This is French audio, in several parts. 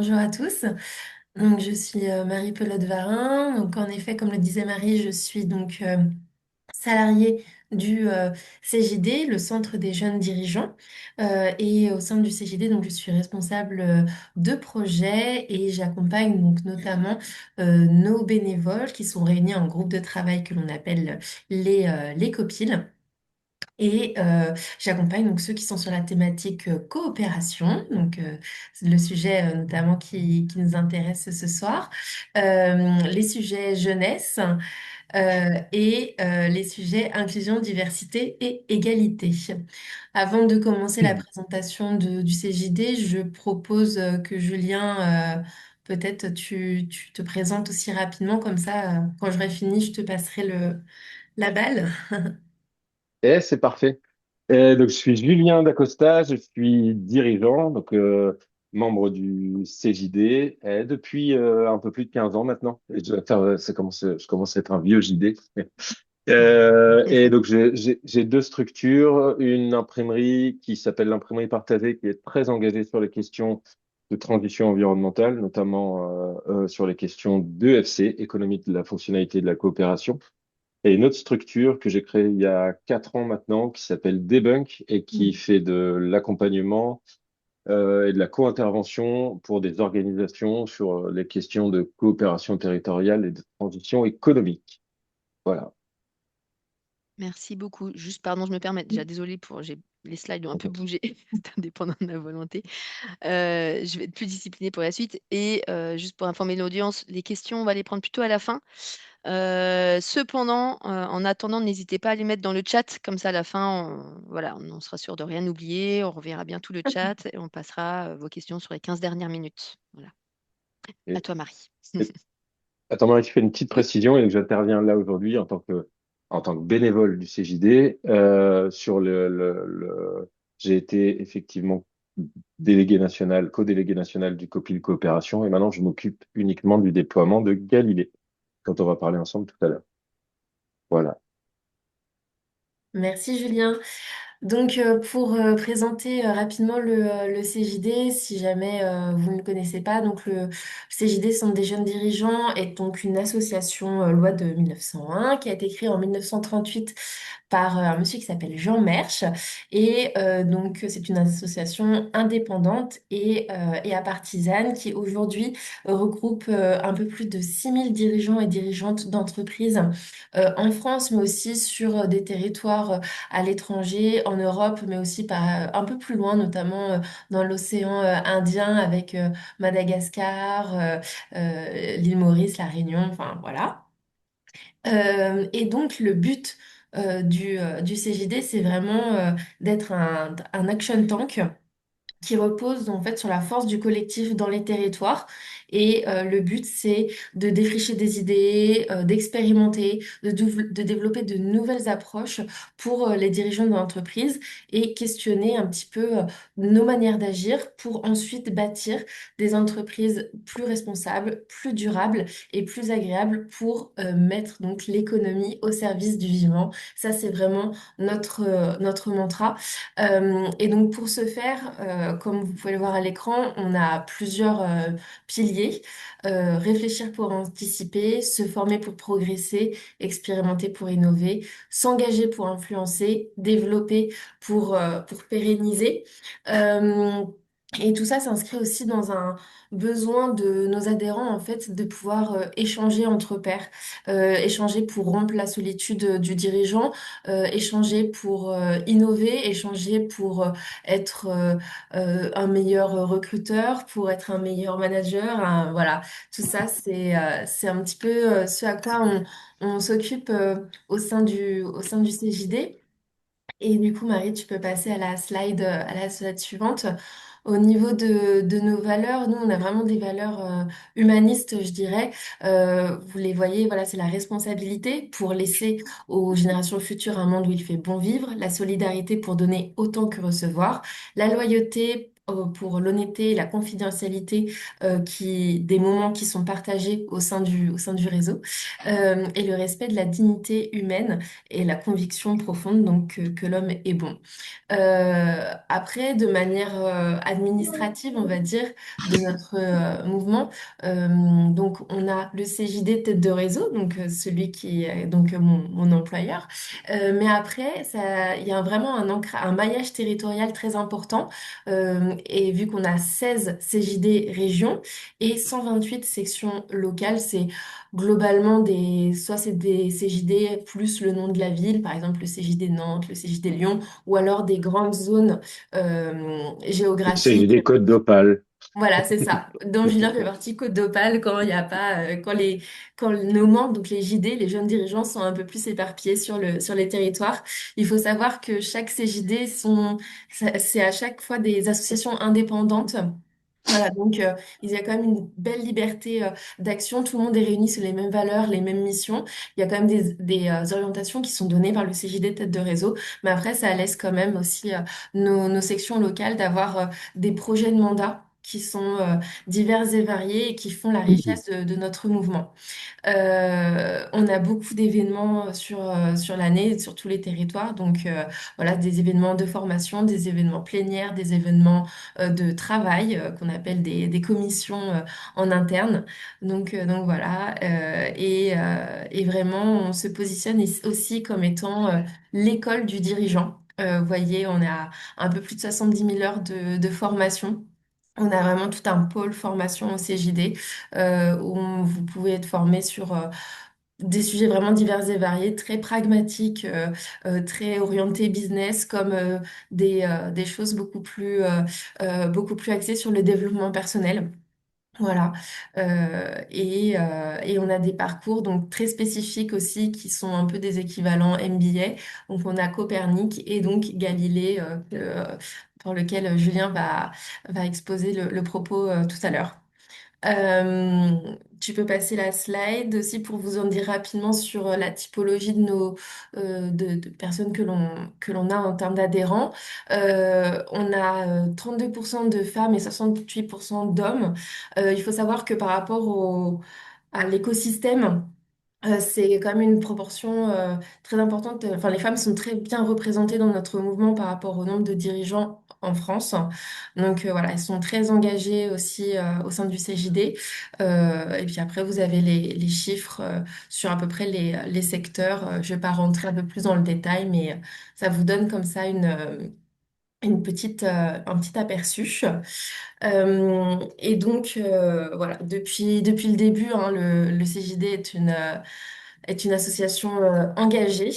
bonjour à tous. Donc, je suis Marie-Pelote Varin. Donc, en effet, comme le disait Marie, je suis donc salariée du CJD, le Centre des jeunes dirigeants. Et au sein du CJD, donc, je suis responsable de projet et j'accompagne donc notamment nos bénévoles qui sont réunis en groupe de travail que l'on appelle les copiles. Et j'accompagne donc ceux qui sont sur la thématique coopération, donc c'est le sujet notamment qui nous intéresse ce soir, les sujets jeunesse et les sujets inclusion, diversité et égalité. Avant de commencer la présentation du CJD, je propose que Julien, peut-être tu te présentes aussi rapidement, comme ça, quand j'aurai fini, je te passerai la balle. C'est parfait. Donc, je suis Julien Dacosta, je suis dirigeant, membre du CJD depuis un peu plus de 15 ans maintenant. Et je commence à être un vieux JD. Et donc, j'ai deux structures, une imprimerie qui s'appelle l'imprimerie partagée, qui est très engagée sur les questions de transition environnementale, notamment sur les questions d'EFC, économie de la fonctionnalité et de la coopération. Et une autre structure que j'ai créée il y a 4 ans maintenant, qui s'appelle Debunk et qui fait de l'accompagnement et de la co-intervention pour des organisations sur les questions de coopération territoriale et de transition économique. Voilà. Merci beaucoup. Juste, pardon, je me permets. Déjà, désolée les slides ont un peu bougé. C'est indépendant de ma volonté. Je vais être plus disciplinée pour la suite. Et juste pour informer l'audience, les questions, on va les prendre plutôt à la fin. Cependant, en attendant, n'hésitez pas à les mettre dans le chat. Comme ça, à la fin, voilà, on sera sûr de rien oublier. On reverra bien tout le chat et on passera vos questions sur les 15 dernières minutes. Voilà. À Et, toi, Marie. et- Attends, Marie, je fais une petite Oui. précision et que j'interviens là aujourd'hui en tant que bénévole du CJD j'ai été effectivement délégué national, co-délégué national du COPIL Coopération et maintenant je m'occupe uniquement du déploiement de Galilée, dont on va parler ensemble tout à l'heure. Voilà. Merci Julien. Donc, pour présenter rapidement le CJD, si jamais vous ne le connaissez pas, donc le CJD, Centre des jeunes dirigeants, est donc une association loi de 1901 qui a été créée en 1938 par un monsieur qui s'appelle Jean Mersch. Et donc, c'est une association indépendante et apartisane qui aujourd'hui regroupe un peu plus de 6000 dirigeants et dirigeantes d'entreprises en France, mais aussi sur des territoires à l'étranger, en Europe, mais aussi un peu plus loin, notamment dans l'océan Indien avec Madagascar, l'île Maurice, la Réunion, enfin voilà. Et donc le but du CJD, c'est vraiment d'être un action tank qui repose en fait sur la force du collectif dans les territoires. Et le but, c'est de défricher des idées, d'expérimenter, de développer de nouvelles approches pour les dirigeants de l'entreprise et questionner un petit peu nos manières d'agir pour ensuite bâtir des entreprises plus responsables, plus durables et plus agréables pour mettre donc l'économie au service du vivant. Ça, c'est vraiment notre mantra. Et donc pour ce faire, comme vous pouvez le voir à l'écran, on a plusieurs piliers. Réfléchir pour anticiper, se former pour progresser, expérimenter pour innover, s'engager pour influencer, développer pour pérenniser. Euh, et tout ça s'inscrit aussi dans un besoin de nos adhérents, en fait, de pouvoir échanger entre pairs, échanger pour rompre la solitude du dirigeant, échanger pour innover, échanger pour être un meilleur recruteur, pour être un meilleur manager. Voilà, tout ça, c'est un petit peu ce à quoi on s'occupe au sein du CJD. Et du coup, Marie, tu peux passer à la slide suivante. Au niveau de nos valeurs, nous, on a vraiment des valeurs humanistes, je dirais. Vous les voyez, voilà, c'est la responsabilité pour laisser aux générations futures un monde où il fait bon vivre, la solidarité pour donner autant que recevoir, la loyauté pour l'honnêteté et la confidentialité des moments qui sont partagés au sein du réseau, et le respect de la dignité humaine et la conviction profonde donc que l'homme est bon. Après, de manière administrative, on va dire, de notre mouvement, donc on a le CJD tête de réseau, donc celui qui est donc mon employeur. Mais après, il y a vraiment un maillage territorial très important. Et vu qu'on a 16 CJD régions et 128 sections locales, c'est globalement soit c'est des CJD plus le nom de la ville, par exemple le CJD Nantes, le CJD Lyon, ou alors des grandes zones C'est géographiques. des codes d'Opale. Voilà, c'est ça. Donc Julien fait partie Côte d'Opale quand il y a pas, quand nos membres, donc les JD, les jeunes dirigeants, sont un peu plus éparpillés sur les territoires. Il faut savoir que chaque CJD c'est à chaque fois des associations indépendantes. Voilà, donc il y a quand même une belle liberté d'action. Tout le monde est réuni sur les mêmes valeurs, les mêmes missions. Il y a quand même des orientations qui sont données par le CJD tête de réseau. Mais après, ça laisse quand même aussi nos sections locales d'avoir des projets de mandat qui sont divers et variés et qui font la richesse de notre mouvement. On a beaucoup d'événements sur l'année, sur tous les territoires. Donc, voilà, des événements de formation, des événements plénières, des événements de travail qu'on appelle des commissions en interne. Donc voilà. Et vraiment, on se positionne aussi comme étant l'école du dirigeant. Vous voyez, on a un peu plus de 70 000 heures de formation. On a vraiment tout un pôle formation au CJD où vous pouvez être formé sur des sujets vraiment divers et variés, très pragmatiques, très orientés business, comme des choses beaucoup plus axées sur le développement personnel. Voilà. Et on a des parcours donc très spécifiques aussi qui sont un peu des équivalents MBA. Donc on a Copernic et donc Galilée pour lequel Julien va exposer le propos tout à l'heure. Euh, Tu peux passer la slide aussi pour vous en dire rapidement sur la typologie de personnes que l'on a en termes d'adhérents. On a 32% de femmes et 68% d'hommes. Il faut savoir que par rapport à l'écosystème, c'est quand même une proportion très importante. Enfin, les femmes sont très bien représentées dans notre mouvement par rapport au nombre de dirigeants en France. Donc voilà, elles sont très engagées aussi au sein du CJD. Et puis après, vous avez les chiffres sur à peu près les secteurs. Je ne vais pas rentrer un peu plus dans le détail, mais ça vous donne comme ça un petit aperçu. Et donc, voilà, depuis le début, hein, le CJD est une association engagée.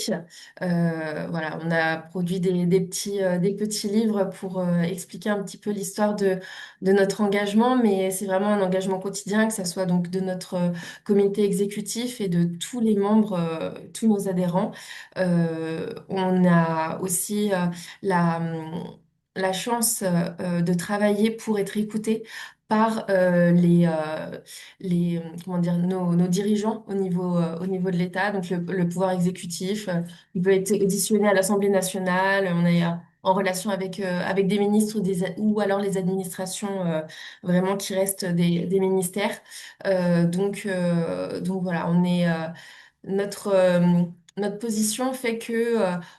Voilà, on a produit des petits livres pour expliquer un petit peu l'histoire de notre engagement, mais c'est vraiment un engagement quotidien, que ce soit donc de notre comité exécutif et de tous les membres, tous nos adhérents. On a aussi la chance de travailler pour être écouté par comment dire, nos dirigeants au niveau de l'État, donc le pouvoir exécutif. Il peut être auditionné à l'Assemblée nationale. On est en relation avec des ministres ou alors les administrations vraiment qui restent des ministères. Donc voilà, notre position fait que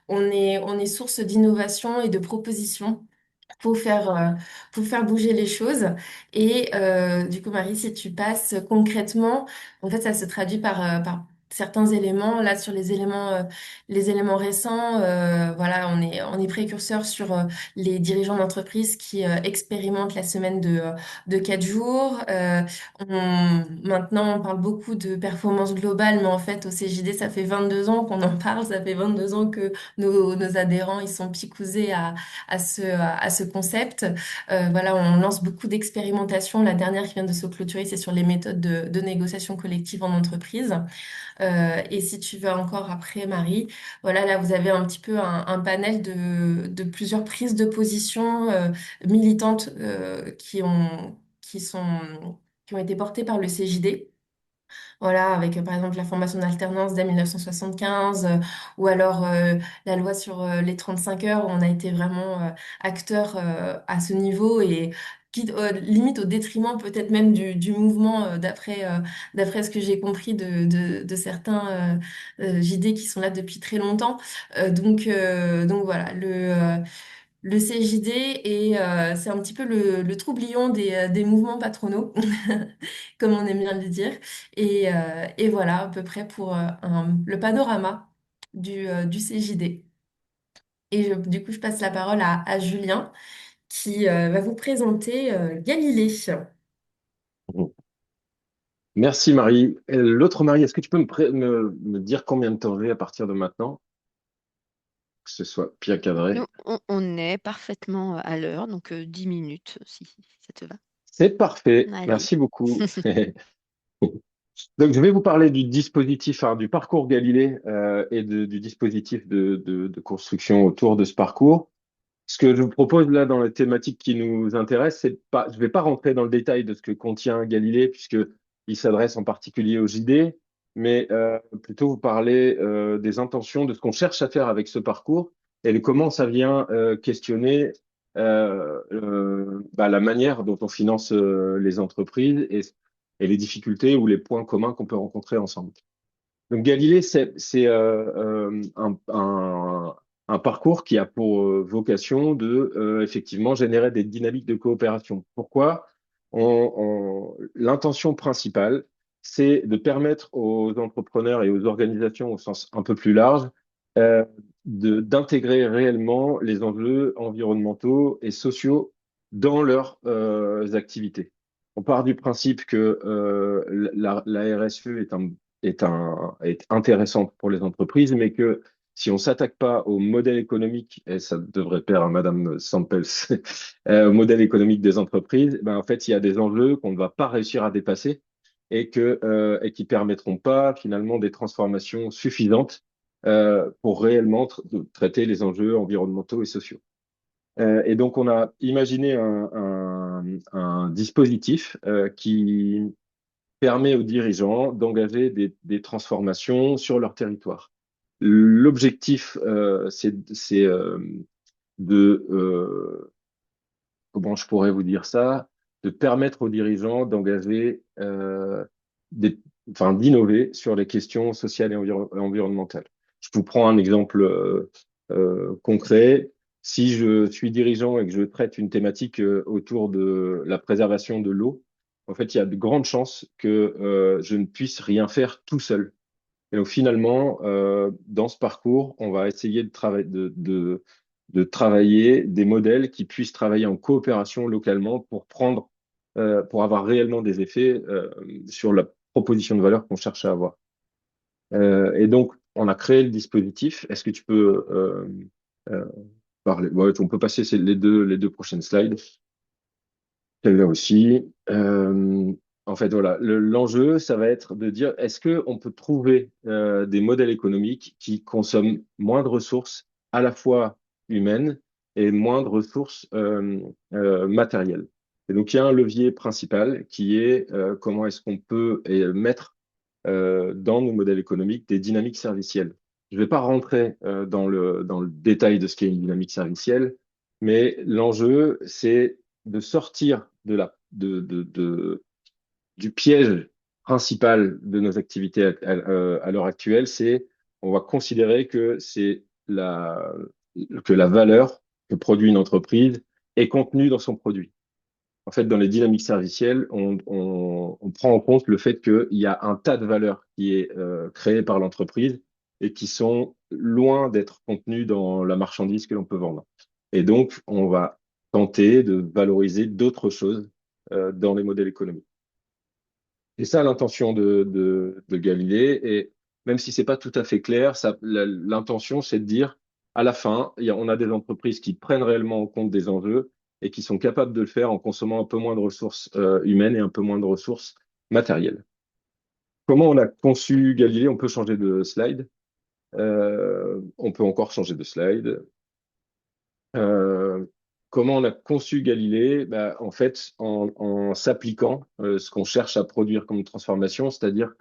on est source d'innovation et de propositions pour pour faire bouger les choses. Et du coup, Marie, si tu passes concrètement, en fait, ça se traduit par certains éléments. Là, sur les éléments récents, voilà, on est précurseur sur les dirigeants d'entreprise qui expérimentent la semaine de 4 jours. Maintenant, on parle beaucoup de performance globale, mais en fait, au CJD, ça fait 22 ans qu'on en parle. Ça fait 22 ans que nos adhérents, ils sont picousés à ce concept. Voilà, on lance beaucoup d'expérimentations. La dernière qui vient de se clôturer, c'est sur les méthodes de négociation collective en entreprise. Et si tu veux encore après, Marie, voilà, là, vous avez un petit peu un panel de plusieurs prises de position militantes qui ont été portées par le CJD. Voilà, avec par exemple la formation d'alternance dès 1975, ou alors la loi sur les 35 heures, où on a été vraiment acteur à ce niveau et limite au détriment peut-être même du mouvement d'après ce que j'ai compris de certains JD qui sont là depuis très longtemps. Donc voilà, le CJD c'est un petit peu le troublion des mouvements patronaux, comme on aime bien le dire. Et voilà à peu près pour le panorama du CJD. Du coup, je passe la parole à Julien qui va vous présenter Galilée. Merci Marie. L'autre Marie, est-ce que tu peux me dire combien de temps j'ai à partir de maintenant, que ce soit bien Nous, cadré? on est parfaitement à l'heure, donc 10 minutes, si ça te va. C'est parfait. Allez. Merci beaucoup. Donc, je vais vous parler du dispositif, hein, du parcours Galilée et du dispositif de construction autour de ce parcours. Ce que je vous propose là dans la thématique qui nous intéresse, c'est pas, je ne vais pas rentrer dans le détail de ce que contient Galilée, puisque il s'adresse en particulier aux JD, mais plutôt vous parler des intentions, de ce qu'on cherche à faire avec ce parcours et de comment ça vient questionner la manière dont on finance les entreprises et les difficultés ou les points communs qu'on peut rencontrer ensemble. Donc Galilée, c'est un parcours qui a pour vocation de effectivement générer des dynamiques de coopération. Pourquoi? L'intention principale, c'est de permettre aux entrepreneurs et aux organisations au sens un peu plus large euh, d'intégrer réellement les enjeux environnementaux et sociaux dans leurs activités. On part du principe que la RSE est intéressante pour les entreprises, mais que si on s'attaque pas au modèle économique, et ça devrait plaire à Madame Sampels, au modèle économique des entreprises, ben en fait, il y a des enjeux qu'on ne va pas réussir à dépasser et qui permettront pas finalement des transformations suffisantes pour réellement traiter les enjeux environnementaux et sociaux. Et donc, on a imaginé un dispositif qui permet aux dirigeants d'engager des transformations sur leur territoire. L'objectif, c'est de, comment je pourrais vous dire ça, de permettre aux dirigeants d'engager, d'innover sur les questions sociales et environnementales. Je vous prends un exemple concret. Si je suis dirigeant et que je traite une thématique autour de la préservation de l'eau, en fait, il y a de grandes chances que je ne puisse rien faire tout seul. Et donc finalement, dans ce parcours, on va essayer de travailler des modèles qui puissent travailler en coopération localement pour avoir réellement des effets sur la proposition de valeur qu'on cherche à avoir. Et donc, on a créé le dispositif. Est-ce que tu peux euh, parler? Ouais, on peut passer les deux prochaines slides. Celle-là aussi. En fait, voilà, l'enjeu, ça va être de dire, est-ce qu'on peut trouver des modèles économiques qui consomment moins de ressources, à la fois humaines et moins de ressources matérielles. Et donc, il y a un levier principal qui est comment est-ce qu'on peut mettre dans nos modèles économiques des dynamiques servicielles. Je ne vais pas rentrer dans le détail de ce qu'est une dynamique servicielle, mais l'enjeu, c'est de sortir du piège principal de nos activités à l'heure actuelle, c'est on va considérer que la valeur que produit une entreprise est contenue dans son produit. En fait, dans les dynamiques servicielles, on prend en compte le fait qu'il y a un tas de valeurs qui est créé par l'entreprise et qui sont loin d'être contenues dans la marchandise que l'on peut vendre. Et donc, on va tenter de valoriser d'autres choses dans les modèles économiques. C'est ça l'intention de Galilée. Et même si c'est pas tout à fait clair, l'intention, c'est de dire, à la fin, on a des entreprises qui prennent réellement en compte des enjeux et qui sont capables de le faire en consommant un peu moins de ressources humaines et un peu moins de ressources matérielles. Comment on a conçu Galilée? On peut changer de slide. On peut encore changer de slide. comment on a conçu Galilée? Bah, en fait, en s'appliquant ce qu'on cherche à produire comme transformation, c'est-à-dire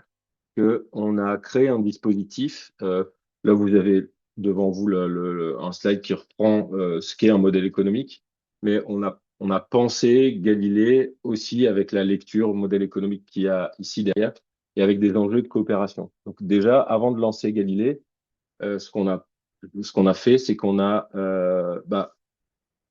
qu'on a créé un dispositif. Là, vous avez devant vous un slide qui reprend ce qu'est un modèle économique, mais on a pensé Galilée aussi avec la lecture au modèle économique qu'il y a ici derrière et avec des enjeux de coopération. Donc déjà, avant de lancer Galilée, ce qu'on a fait, c'est qu'on a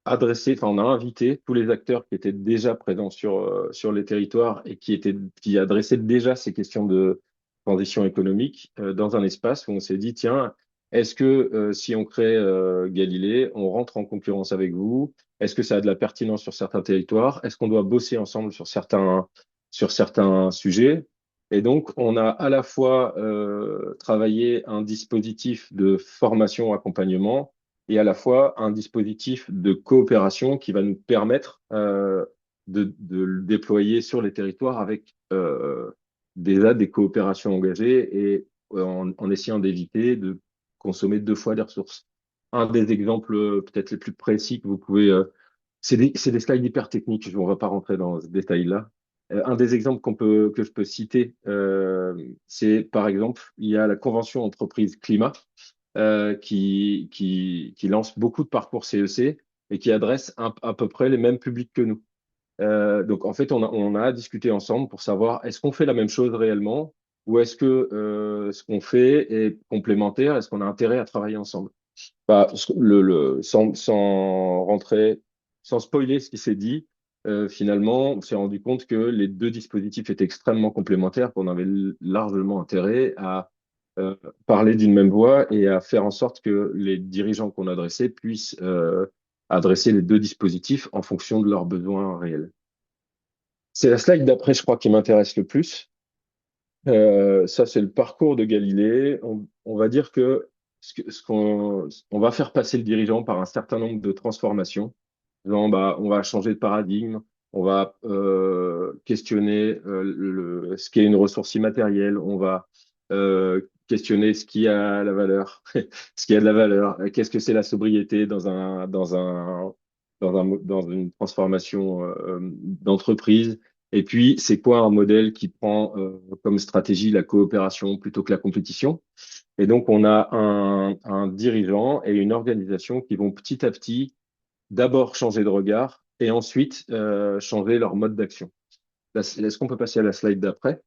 on a invité tous les acteurs qui étaient déjà présents sur les territoires et qui adressaient déjà ces questions de transition économique dans un espace où on s'est dit, tiens, est-ce que si on crée Galilée, on rentre en concurrence avec vous? Est-ce que ça a de la pertinence sur certains territoires? Est-ce qu'on doit bosser ensemble sur certains sujets? Et donc, on a à la fois travaillé un dispositif de formation, accompagnement, et à la fois un dispositif de coopération qui va nous permettre de le déployer sur les territoires avec déjà des coopérations engagées et en essayant d'éviter de consommer deux fois les ressources. Un des exemples peut-être les plus précis que vous pouvez, c'est des slides hyper techniques, on ne va pas rentrer dans ce détail-là. Un des exemples que je peux citer, c'est par exemple, il y a la Convention entreprise climat qui lance beaucoup de parcours CEC et qui adresse à peu près les mêmes publics que nous. Donc en fait, on a discuté ensemble pour savoir est-ce qu'on fait la même chose réellement ou est-ce que ce qu'on fait est complémentaire, est-ce qu'on a intérêt à travailler ensemble? Bah, sans rentrer, sans spoiler ce qui s'est dit, finalement, on s'est rendu compte que les deux dispositifs étaient extrêmement complémentaires, qu'on avait largement intérêt à euh, parler d'une même voix et à faire en sorte que les dirigeants qu'on adressait puissent adresser les deux dispositifs en fonction de leurs besoins réels. C'est la slide d'après, je crois, qui m'intéresse le plus. Ça, c'est le parcours de Galilée. On va dire que on va faire passer le dirigeant par un certain nombre de transformations. Genre, bah, on va changer de paradigme, on va questionner ce qui est une ressource immatérielle, on va questionner ce qui a la valeur, ce qui a de la valeur. Qu'est-ce que c'est la sobriété dans une transformation d'entreprise? Et puis, c'est quoi un modèle qui prend comme stratégie la coopération plutôt que la compétition? Et donc, on a un dirigeant et une organisation qui vont petit à petit d'abord changer de regard et ensuite changer leur mode d'action. Est-ce qu'on peut passer à la slide d'après?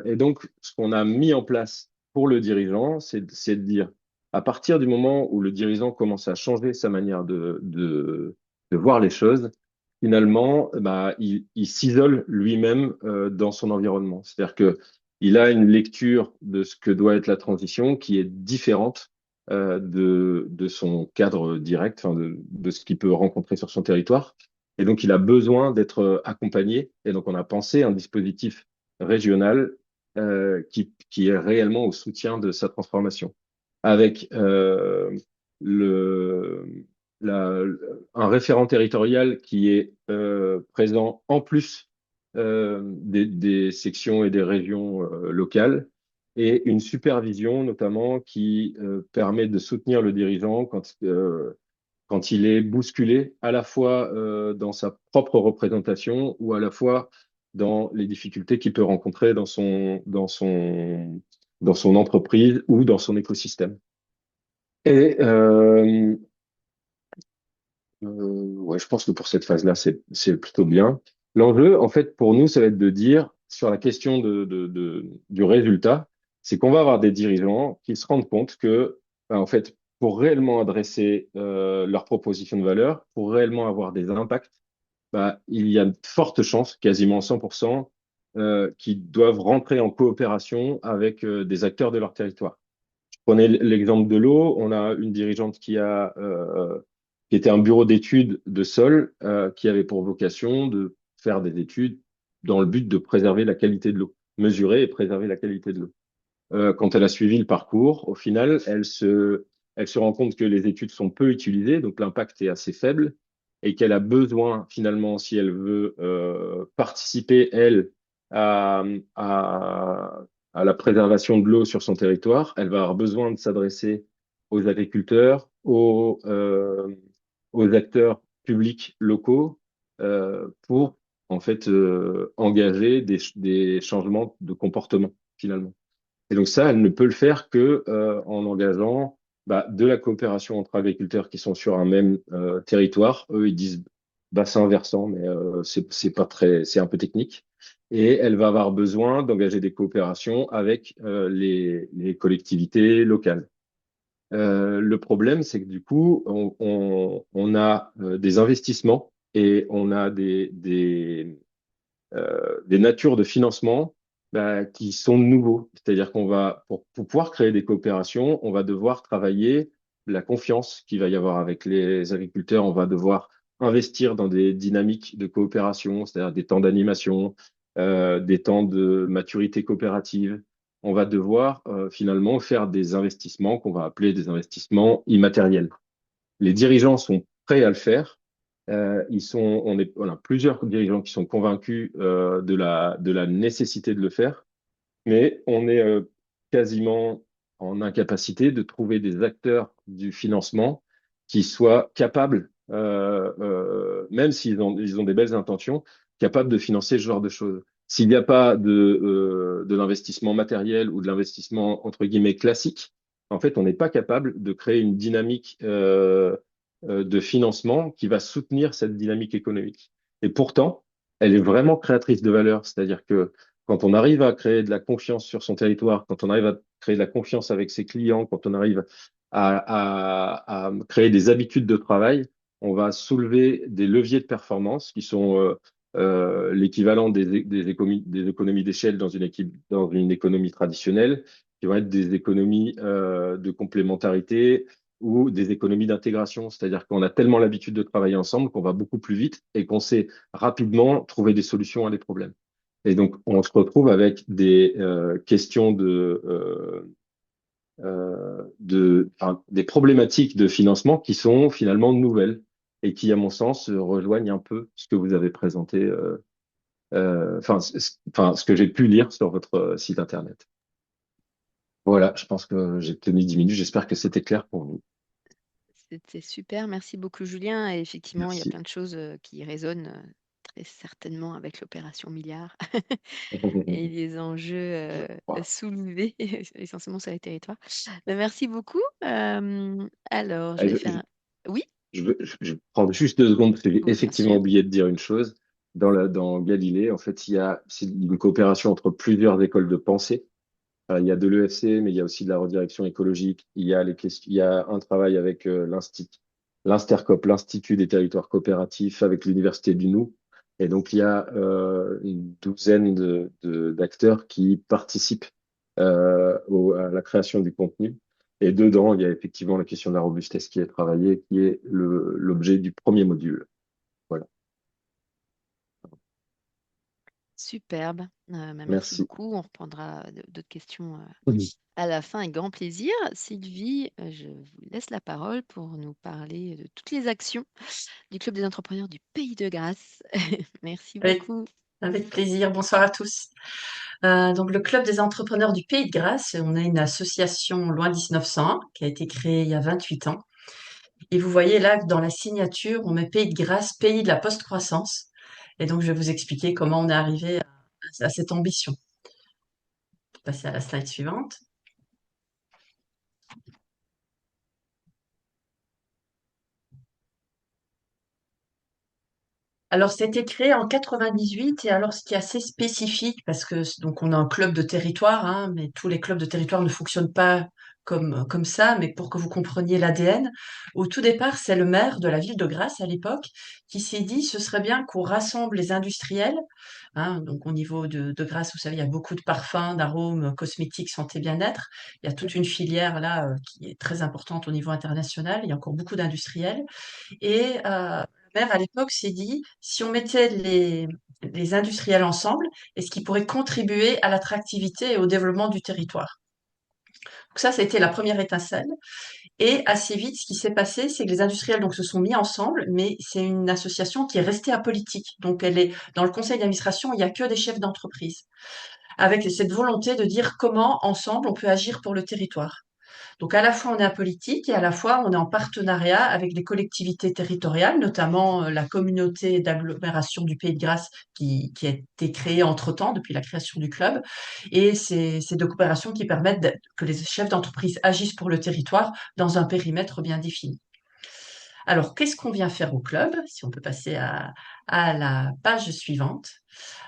Et donc, ce qu'on a mis en place pour le dirigeant, c'est de dire, à partir du moment où le dirigeant commence à changer sa manière de voir les choses, finalement, bah, il s'isole lui-même dans son environnement. C'est-à-dire que il a une lecture de ce que doit être la transition qui est différente de son cadre direct, enfin de ce qu'il peut rencontrer sur son territoire. Et donc, il a besoin d'être accompagné. Et donc, on a pensé un dispositif régional qui est réellement au soutien de sa transformation, avec le, la- un référent territorial qui est présent en plus des sections et des régions locales, et une supervision notamment qui permet de soutenir le dirigeant quand il est bousculé à la fois dans sa propre représentation ou à la fois dans les difficultés qu'il peut rencontrer dans son entreprise ou dans son écosystème. Et ouais, je pense que pour cette phase-là, c'est plutôt bien. L'enjeu, en fait, pour nous, ça va être de dire sur la question du résultat, c'est qu'on va avoir des dirigeants qui se rendent compte que, ben, en fait, pour réellement adresser leurs propositions de valeur, pour réellement avoir des impacts, bah, il y a de fortes chances, quasiment 100%, qu'ils doivent rentrer en coopération avec des acteurs de leur territoire. Prenez l'exemple de l'eau. On a une dirigeante qui était un bureau d'études de sol, qui avait pour vocation de faire des études dans le but de préserver la qualité de l'eau, mesurer et préserver la qualité de l'eau. Quand elle a suivi le parcours, au final, elle se rend compte que les études sont peu utilisées, donc l'impact est assez faible, et qu'elle a besoin, finalement, si elle veut participer, elle, à, à, à la préservation de l'eau sur son territoire, elle va avoir besoin de s'adresser aux agriculteurs, aux acteurs publics locaux pour en fait engager des changements de comportement finalement. Et donc ça, elle ne peut le faire que en engageant de la coopération entre agriculteurs qui sont sur un même territoire. Eux, ils disent bassin versant, mais c'est pas très, c'est un peu technique. Et elle va avoir besoin d'engager des coopérations avec les collectivités locales. Le problème, c'est que du coup, on a des investissements et on a des natures de financement qui sont nouveaux. C'est-à-dire qu'on va, pour pouvoir créer des coopérations, on va devoir travailler la confiance qu'il va y avoir avec les agriculteurs. On va devoir investir dans des dynamiques de coopération, c'est-à-dire des temps d'animation, des temps de maturité coopérative. On va devoir finalement faire des investissements qu'on va appeler des investissements immatériels. Les dirigeants sont prêts à le faire. On a plusieurs dirigeants qui sont convaincus de la nécessité de le faire, mais on est quasiment en incapacité de trouver des acteurs du financement qui soient capables, même s'ils ont des belles intentions, capables de financer ce genre de choses. S'il n'y a pas de l'investissement matériel ou de l'investissement entre guillemets classique, en fait, on n'est pas capable de créer une dynamique de financement qui va soutenir cette dynamique économique. Et pourtant, elle est vraiment créatrice de valeur, c'est-à-dire que quand on arrive à créer de la confiance sur son territoire, quand on arrive à créer de la confiance avec ses clients, quand on arrive à créer des habitudes de travail, on va soulever des leviers de performance qui sont l'équivalent des économies d'échelle dans une économie traditionnelle, qui vont être des économies de complémentarité ou des économies d'intégration. C'est-à-dire qu'on a tellement l'habitude de travailler ensemble qu'on va beaucoup plus vite et qu'on sait rapidement trouver des solutions à des problèmes. Et donc, on se retrouve avec des questions enfin, des problématiques de financement qui sont finalement nouvelles et qui, à mon sens, rejoignent un peu ce que vous avez présenté, enfin, ce que j'ai pu lire sur votre site Internet. Voilà, je pense que j'ai tenu 10 minutes. J'espère que c'était clair pour vous. C'était super, merci beaucoup Julien. Et effectivement, il y a Merci. plein de choses qui résonnent très certainement avec l'opération Milliard et les enjeux Voilà. soulevés essentiellement sur les territoires. Merci beaucoup. Alors, je Allez, vais faire... Oui, je vais prendre juste 2 secondes parce que j'ai oui, bien effectivement sûr. oublié de dire une chose. Dans Galilée, en fait, c'est une coopération entre plusieurs écoles de pensée. Il y a de l'EFC, mais il y a aussi de la redirection écologique. Il y a un travail avec l'Instercop, l'Institut des territoires coopératifs, avec l'Université du Nou. Et donc, il y a une douzaine d'acteurs qui participent à la création du contenu. Et dedans, il y a effectivement la question de la robustesse qui est travaillée, qui est l'objet du premier module. Voilà. Superbe. Merci Merci. beaucoup. On reprendra d'autres questions Mhm. à la fin avec grand plaisir. Sylvie, je vous laisse la parole pour nous parler de toutes les actions du Club des entrepreneurs du Pays de Grâce. Merci Avec, beaucoup. avec plaisir. Bonsoir à tous. Donc, le Club des entrepreneurs du Pays de Grâce, on est une association loin 1901 qui a été créée il y a 28 ans. Et vous voyez là que dans la signature, on met Pays de Grâce, pays de la post-croissance. Et donc, je vais vous expliquer comment on est arrivé à cette ambition. Je vais passer à la slide suivante. Alors, c'était créé en 98 et alors ce qui est assez spécifique parce que donc on a un club de territoire, hein, mais tous les clubs de territoire ne fonctionnent pas comme ça. Mais pour que vous compreniez l'ADN, au tout départ, c'est le maire de la ville de Grasse à l'époque qui s'est dit ce serait bien qu'on rassemble les industriels. Hein, donc au niveau de Grasse, vous savez, il y a beaucoup de parfums, d'arômes, cosmétiques, santé, bien-être. Il y a toute une filière là qui est très importante au niveau international. Il y a encore beaucoup d'industriels. Et le maire, à l'époque, s'est dit, si on mettait les industriels ensemble, est-ce qu'ils pourraient contribuer à l'attractivité et au développement du territoire? Donc ça a été la première étincelle. Et assez vite, ce qui s'est passé, c'est que les industriels donc se sont mis ensemble, mais c'est une association qui est restée apolitique. Donc elle est dans le conseil d'administration, il n'y a que des chefs d'entreprise, avec cette volonté de dire comment ensemble on peut agir pour le territoire. Donc à la fois on est apolitique et à la fois on est en partenariat avec les collectivités territoriales, notamment la communauté d'agglomération du Pays de Grâce qui a été créée entre-temps depuis la création du club. Et c'est de coopérations qui permettent que les chefs d'entreprise agissent pour le territoire dans un périmètre bien défini. Alors, qu'est-ce qu'on vient faire au club? Si on peut passer à la page suivante.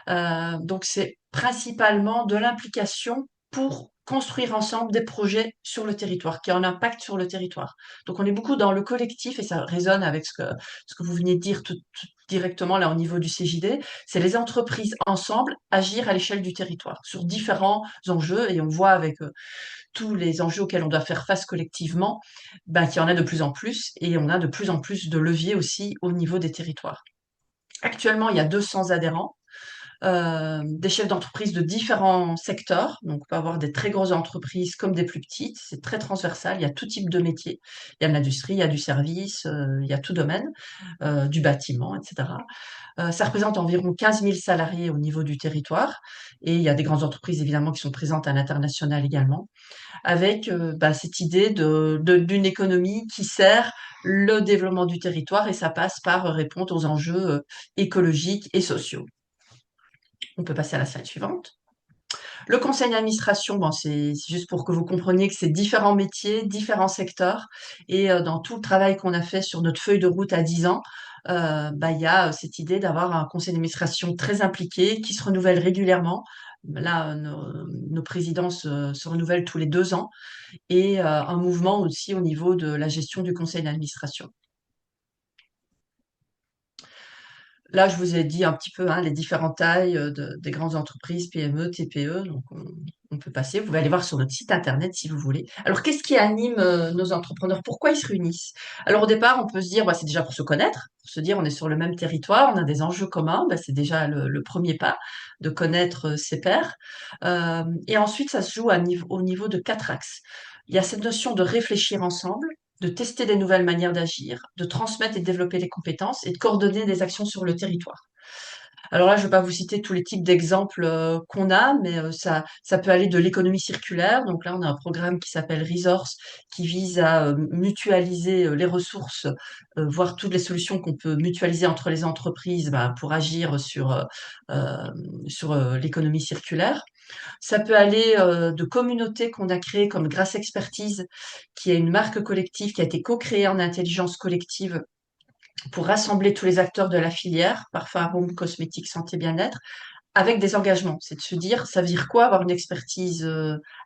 Donc, c'est principalement de l'implication pour construire ensemble des projets sur le territoire, qui ont un impact sur le territoire. Donc, on est beaucoup dans le collectif et ça résonne avec ce que vous venez de dire tout directement là au niveau du CJD. C'est les entreprises ensemble agir à l'échelle du territoire sur différents enjeux et on voit avec tous les enjeux auxquels on doit faire face collectivement, ben, qu'il y en a de plus en plus et on a de plus en plus de leviers aussi au niveau des territoires. Actuellement, il y a 200 adhérents, des chefs d'entreprise de différents secteurs. Donc, on peut avoir des très grosses entreprises comme des plus petites. C'est très transversal. Il y a tout type de métiers. Il y a de l'industrie, il y a du service, il y a tout domaine, du bâtiment, etc. Ça représente environ 15 000 salariés au niveau du territoire. Et il y a des grandes entreprises, évidemment, qui sont présentes à l'international également, avec bah, cette idée d'une économie qui sert le développement du territoire et ça passe par répondre aux enjeux écologiques et sociaux. On peut passer à la slide suivante. Le conseil d'administration, bon, c'est juste pour que vous compreniez que c'est différents métiers, différents secteurs. Et dans tout le travail qu'on a fait sur notre feuille de route à 10 ans, bah, il y a cette idée d'avoir un conseil d'administration très impliqué, qui se renouvelle régulièrement. Là, nos présidents se renouvellent tous les 2 ans. Et un mouvement aussi au niveau de la gestion du conseil d'administration. Là, je vous ai dit un petit peu hein, les différentes tailles des grandes entreprises, PME, TPE. Donc, on peut passer. Vous pouvez aller voir sur notre site internet si vous voulez. Alors, qu'est-ce qui anime nos entrepreneurs? Pourquoi ils se réunissent? Alors, au départ, on peut se dire, bah, c'est déjà pour se connaître, pour se dire, on est sur le même territoire, on a des enjeux communs. Bah, c'est déjà le premier pas de connaître ses pairs. Et ensuite, ça se joue au niveau de 4 axes. Il y a cette notion de réfléchir ensemble, de tester des nouvelles manières d'agir, de transmettre et de développer les compétences et de coordonner des actions sur le territoire. Alors là, je ne vais pas vous citer tous les types d'exemples qu'on a, mais ça peut aller de l'économie circulaire. Donc là, on a un programme qui s'appelle Resource, qui vise à mutualiser les ressources, voir toutes les solutions qu'on peut mutualiser entre les entreprises bah, pour agir sur l'économie circulaire. Ça peut aller de communautés qu'on a créées comme Grâce Expertise, qui est une marque collective qui a été co-créée en intelligence collective pour rassembler tous les acteurs de la filière, parfum, arômes, cosmétiques, santé, bien-être, avec des engagements. C'est de se dire, ça veut dire quoi avoir une expertise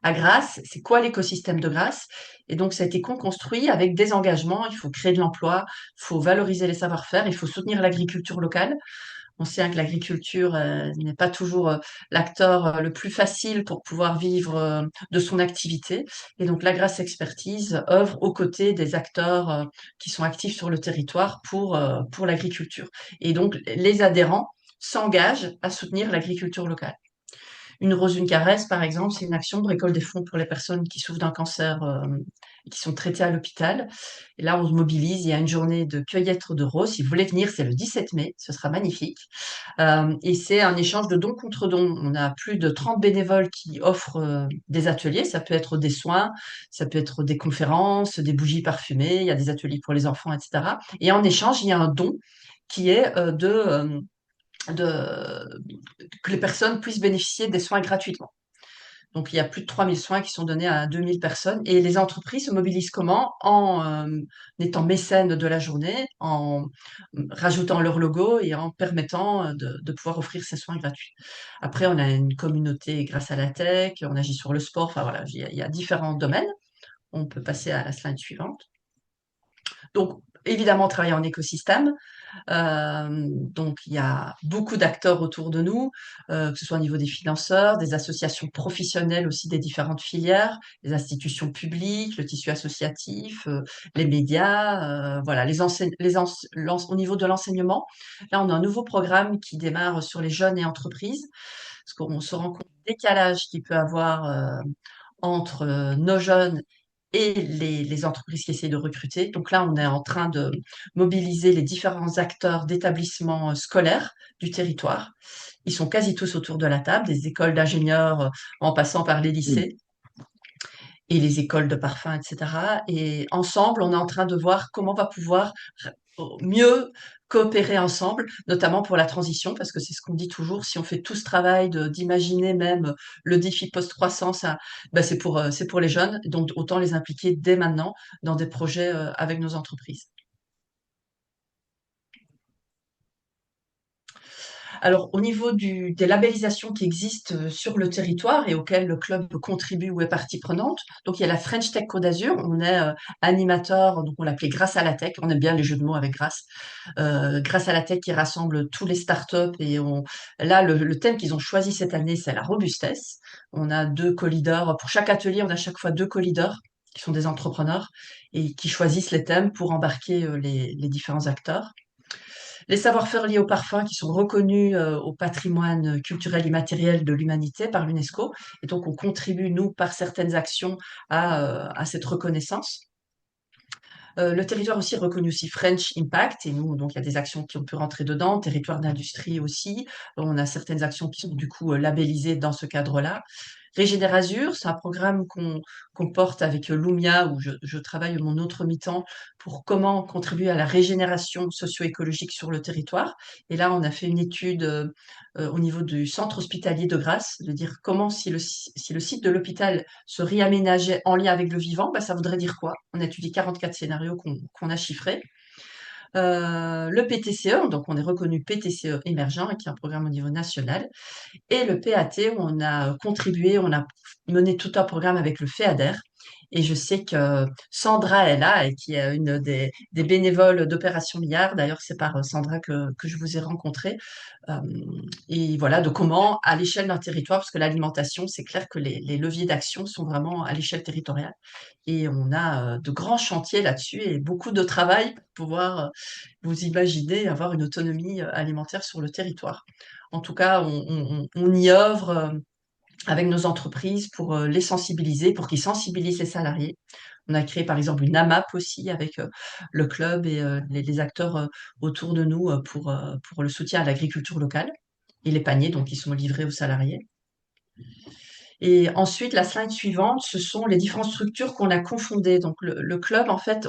à Grasse? C'est quoi l'écosystème de Grasse? Et donc, ça a été construit avec des engagements. Il faut créer de l'emploi, il faut valoriser les savoir-faire, il faut soutenir l'agriculture locale. On sait que l'agriculture n'est pas toujours l'acteur le plus facile pour pouvoir vivre de son activité. Et donc, la Grasse Expertise œuvre aux côtés des acteurs qui sont actifs sur le territoire pour l'agriculture. Et donc, les adhérents s'engagent à soutenir l'agriculture locale. Une rose, une caresse, par exemple, c'est une action de récolte des fonds pour les personnes qui souffrent d'un cancer et qui sont traitées à l'hôpital. Et là, on se mobilise. Il y a une journée de cueillette de roses. Si vous voulez venir, c'est le 17 mai. Ce sera magnifique. Et c'est un échange de don contre don. On a plus de 30 bénévoles qui offrent des ateliers. Ça peut être des soins, ça peut être des conférences, des bougies parfumées. Il y a des ateliers pour les enfants, etc. Et en échange, il y a un don qui est que les personnes puissent bénéficier des soins gratuitement. Donc, il y a plus de 3000 soins qui sont donnés à 2000 personnes. Et les entreprises se mobilisent comment? En étant mécènes de la journée, en rajoutant leur logo et en permettant de pouvoir offrir ces soins gratuits. Après, on a une communauté grâce à la tech, on agit sur le sport. Enfin, voilà, il y a différents domaines. On peut passer à la slide suivante. Donc, évidemment, travailler en écosystème. Donc, il y a beaucoup d'acteurs autour de nous, que ce soit au niveau des financeurs, des associations professionnelles aussi des différentes filières, les institutions publiques, le tissu associatif, les médias, voilà, au niveau de l'enseignement. Là, on a un nouveau programme qui démarre sur les jeunes et entreprises, parce qu'on se rend compte du décalage qu'il peut avoir entre nos jeunes et les entreprises qui essayent de recruter. Donc là, on est en train de mobiliser les différents acteurs d'établissements scolaires du territoire. Ils sont quasi tous autour de la table, des écoles d'ingénieurs en passant par les Mm. lycées. et les écoles de parfum, etc. Et ensemble, on est en train de voir comment on va pouvoir mieux coopérer ensemble, notamment pour la transition, parce que c'est ce qu'on dit toujours, si on fait tout ce travail d'imaginer même le défi post-croissance, ben c'est pour les jeunes, donc autant les impliquer dès maintenant dans des projets avec nos entreprises. Alors, au niveau des labellisations qui existent sur le territoire et auxquelles le club contribue ou est partie prenante, donc il y a la French Tech Côte d'Azur, on est animateur, donc on l'appelait Grâce à la Tech, on aime bien les jeux de mots avec grâce, Grâce à la Tech qui rassemble tous les startups et là, le thème qu'ils ont choisi cette année, c'est la robustesse. On a 2 co-leaders, pour chaque atelier, on a chaque fois 2 co-leaders qui sont des entrepreneurs et qui choisissent les thèmes pour embarquer les différents acteurs. Les savoir-faire liés au parfum qui sont reconnus au patrimoine culturel immatériel de l'humanité par l'UNESCO. Et donc, on contribue, nous, par certaines actions à cette reconnaissance. Le territoire aussi est reconnu aussi French Impact, et nous, donc, il y a des actions qui ont pu rentrer dedans, territoire d'industrie aussi. On a certaines actions qui sont du coup labellisées dans ce cadre-là. Régénérazur, c'est un programme qu'on porte avec Lumia, où je travaille mon autre mi-temps pour comment contribuer à la régénération socio-écologique sur le territoire. Et là, on a fait une étude au niveau du centre hospitalier de Grasse, de dire comment si le site de l'hôpital se réaménageait en lien avec le vivant, bah, ça voudrait dire quoi? On a étudié 44 scénarios qu'on a chiffrés. Le PTCE, donc on est reconnu PTCE émergent, qui est un programme au niveau national, et le PAT, où on a contribué, on a mené tout un programme avec le FEADER. Et je sais que Sandra est là, et qui est une des bénévoles d'Opération Milliard. D'ailleurs, c'est par Sandra que je vous ai rencontré. Euh, et voilà, de comment, à l'échelle d'un territoire, parce que l'alimentation, c'est clair que les leviers d'action sont vraiment à l'échelle territoriale. Et on a de grands chantiers là-dessus et beaucoup de travail pour pouvoir, vous imaginez, avoir une autonomie alimentaire sur le territoire. En tout cas, on y œuvre avec nos entreprises pour les sensibiliser, pour qu'ils sensibilisent les salariés. On a créé par exemple une AMAP aussi avec le club et les acteurs autour de nous pour le soutien à l'agriculture locale et les paniers donc qui sont livrés aux salariés. Et ensuite, la slide suivante, ce sont les différentes structures qu'on a confondées. Donc, le club, en fait,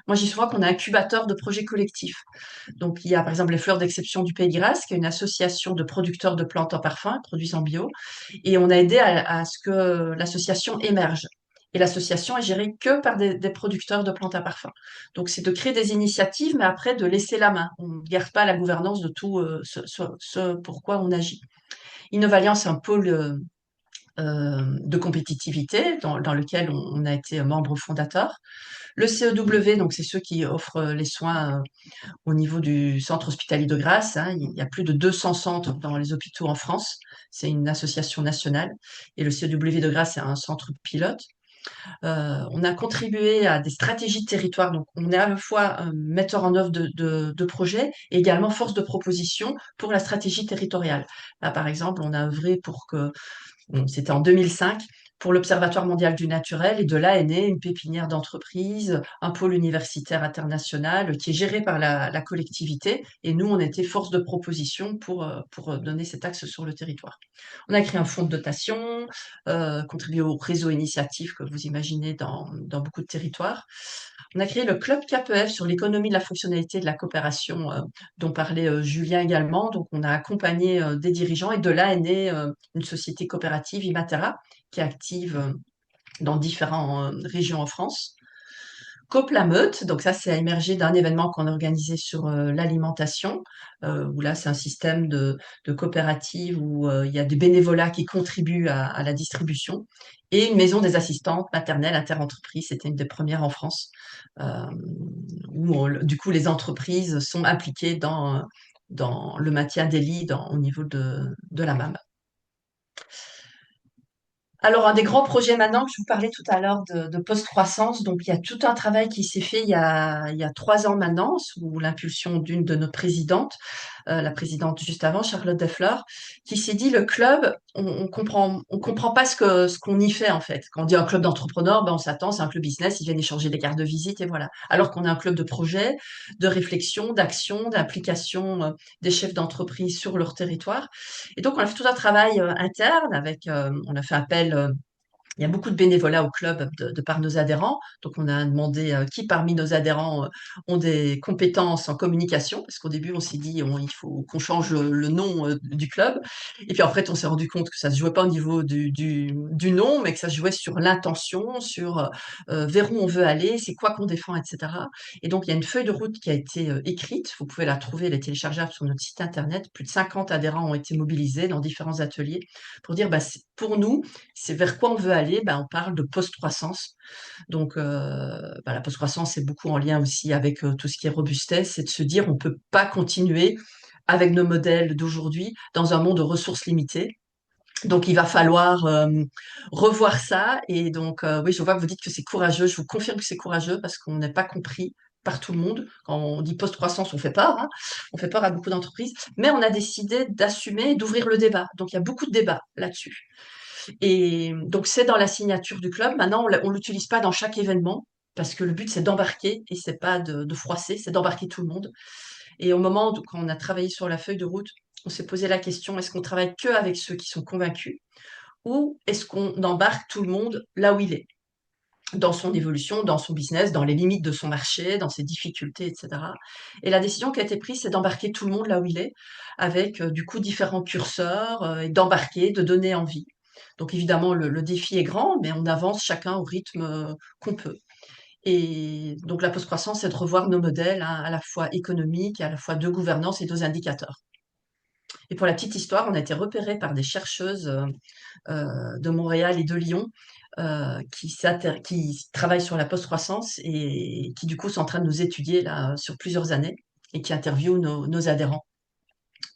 moi, j'y souvent qu'on est incubateur de projets collectifs. Donc, il y a, par exemple, les Fleurs d'Exception du Pays de Grâce, qui est une association de producteurs de plantes en parfum, produits en bio. Et on a aidé à ce que l'association émerge. Et l'association est gérée que par des producteurs de plantes à parfum. Donc, c'est de créer des initiatives, mais après, de laisser la main. On ne garde pas la gouvernance de tout ce pourquoi on agit. Innovalliance, c'est un pôle de compétitivité dans lequel on a été membre fondateur. Le CEW, donc c'est ceux qui offrent les soins au niveau du centre hospitalier de Grasse. Hein. Il y a plus de 200 centres dans les hôpitaux en France. C'est une association nationale. Et le CEW de Grasse, c'est un centre pilote. On a contribué à des stratégies de territoire. Donc, on est à la fois metteur en œuvre de projets et également force de proposition pour la stratégie territoriale. Là, par exemple, on a œuvré pour que c'était en 2005 pour l'Observatoire mondial du naturel et de là est née une pépinière d'entreprise, un pôle universitaire international qui est géré par la collectivité et nous on était force de proposition pour donner cet axe sur le territoire. On a créé un fonds de dotation, contribué au réseau initiatif que vous imaginez dans beaucoup de territoires. On a créé le club KPF sur l'économie de la fonctionnalité et de la coopération dont parlait Julien également. Donc, on a accompagné des dirigeants et de là est née une société coopérative, Imatera, qui est active dans différentes régions en France. Coop La Meute, donc ça, c'est émergé d'un événement qu'on a organisé sur l'alimentation, où là, c'est un système de coopérative où il y a des bénévolats qui contribuent à la distribution, et une maison des assistantes maternelles interentreprises, c'était une des premières en France, euh, où du coup, les entreprises sont impliquées dans le maintien des lits au niveau de la MAM. Alors, un des grands projets maintenant, que je vous parlais tout à l'heure de post-croissance, donc il y a tout un travail qui s'est fait il y a 3 ans maintenant, sous l'impulsion d'une de nos présidentes, la présidente juste avant, Charlotte Defleur, qui s'est dit le club, on comprend pas ce qu'on y fait en fait. Quand on dit un club d'entrepreneurs, ben on s'attend, c'est un club business, ils viennent échanger des cartes de visite et voilà. Alors qu'on est un club de projet, de réflexion, d'action, d'implication des chefs d'entreprise sur leur territoire. Et donc, on a fait tout un travail interne on a fait appel Il y a beaucoup de bénévolat au club de par nos adhérents. Donc, on a demandé qui parmi nos adhérents ont des compétences en communication, parce qu'au début, on s'est dit il faut qu'on change le nom du club. Et puis, en fait, on s'est rendu compte que ça se jouait pas au niveau du nom, mais que ça se jouait sur l'intention, sur vers où on veut aller, c'est quoi qu'on défend, etc. Et donc, il y a une feuille de route qui a été écrite. Vous pouvez la trouver, elle est téléchargeable sur notre site internet. Plus de 50 adhérents ont été mobilisés dans différents ateliers pour dire, pour nous, c'est vers quoi on veut aller. On parle de post-croissance. Donc, la post-croissance, c'est beaucoup en lien aussi avec tout ce qui est robustesse, c'est de se dire, on peut pas continuer avec nos modèles d'aujourd'hui dans un monde de ressources limitées. Donc, il va falloir revoir ça. Et donc, oui, je vois que vous dites que c'est courageux. Je vous confirme que c'est courageux parce qu'on n'est pas compris par tout le monde. Quand on dit post-croissance, on fait peur, hein. On fait peur à beaucoup d'entreprises. Mais on a décidé d'assumer, d'ouvrir le débat. Donc, il y a beaucoup de débats là-dessus. Et donc, c'est dans la signature du club. Maintenant, on l'utilise pas dans chaque événement parce que le but, c'est d'embarquer et c'est pas de froisser, c'est d'embarquer tout le monde. Et au moment où, quand on a travaillé sur la feuille de route, on s'est posé la question, est-ce qu'on travaille que avec ceux qui sont convaincus ou est-ce qu'on embarque tout le monde là où il est, dans son évolution, dans son business, dans les limites de son marché, dans ses difficultés, etc. Et la décision qui a été prise, c'est d'embarquer tout le monde là où il est, avec du coup différents curseurs, et d'embarquer, de donner envie. Donc évidemment, le défi est grand, mais on avance chacun au rythme qu'on peut. Et donc la post-croissance, c'est de revoir nos modèles, hein, à la fois économiques, à la fois de gouvernance et deux indicateurs. Et pour la petite histoire, on a été repéré par des chercheuses de Montréal et de Lyon qui travaillent sur la post-croissance et qui du coup sont en train de nous étudier là sur plusieurs années et qui interviewent nos adhérents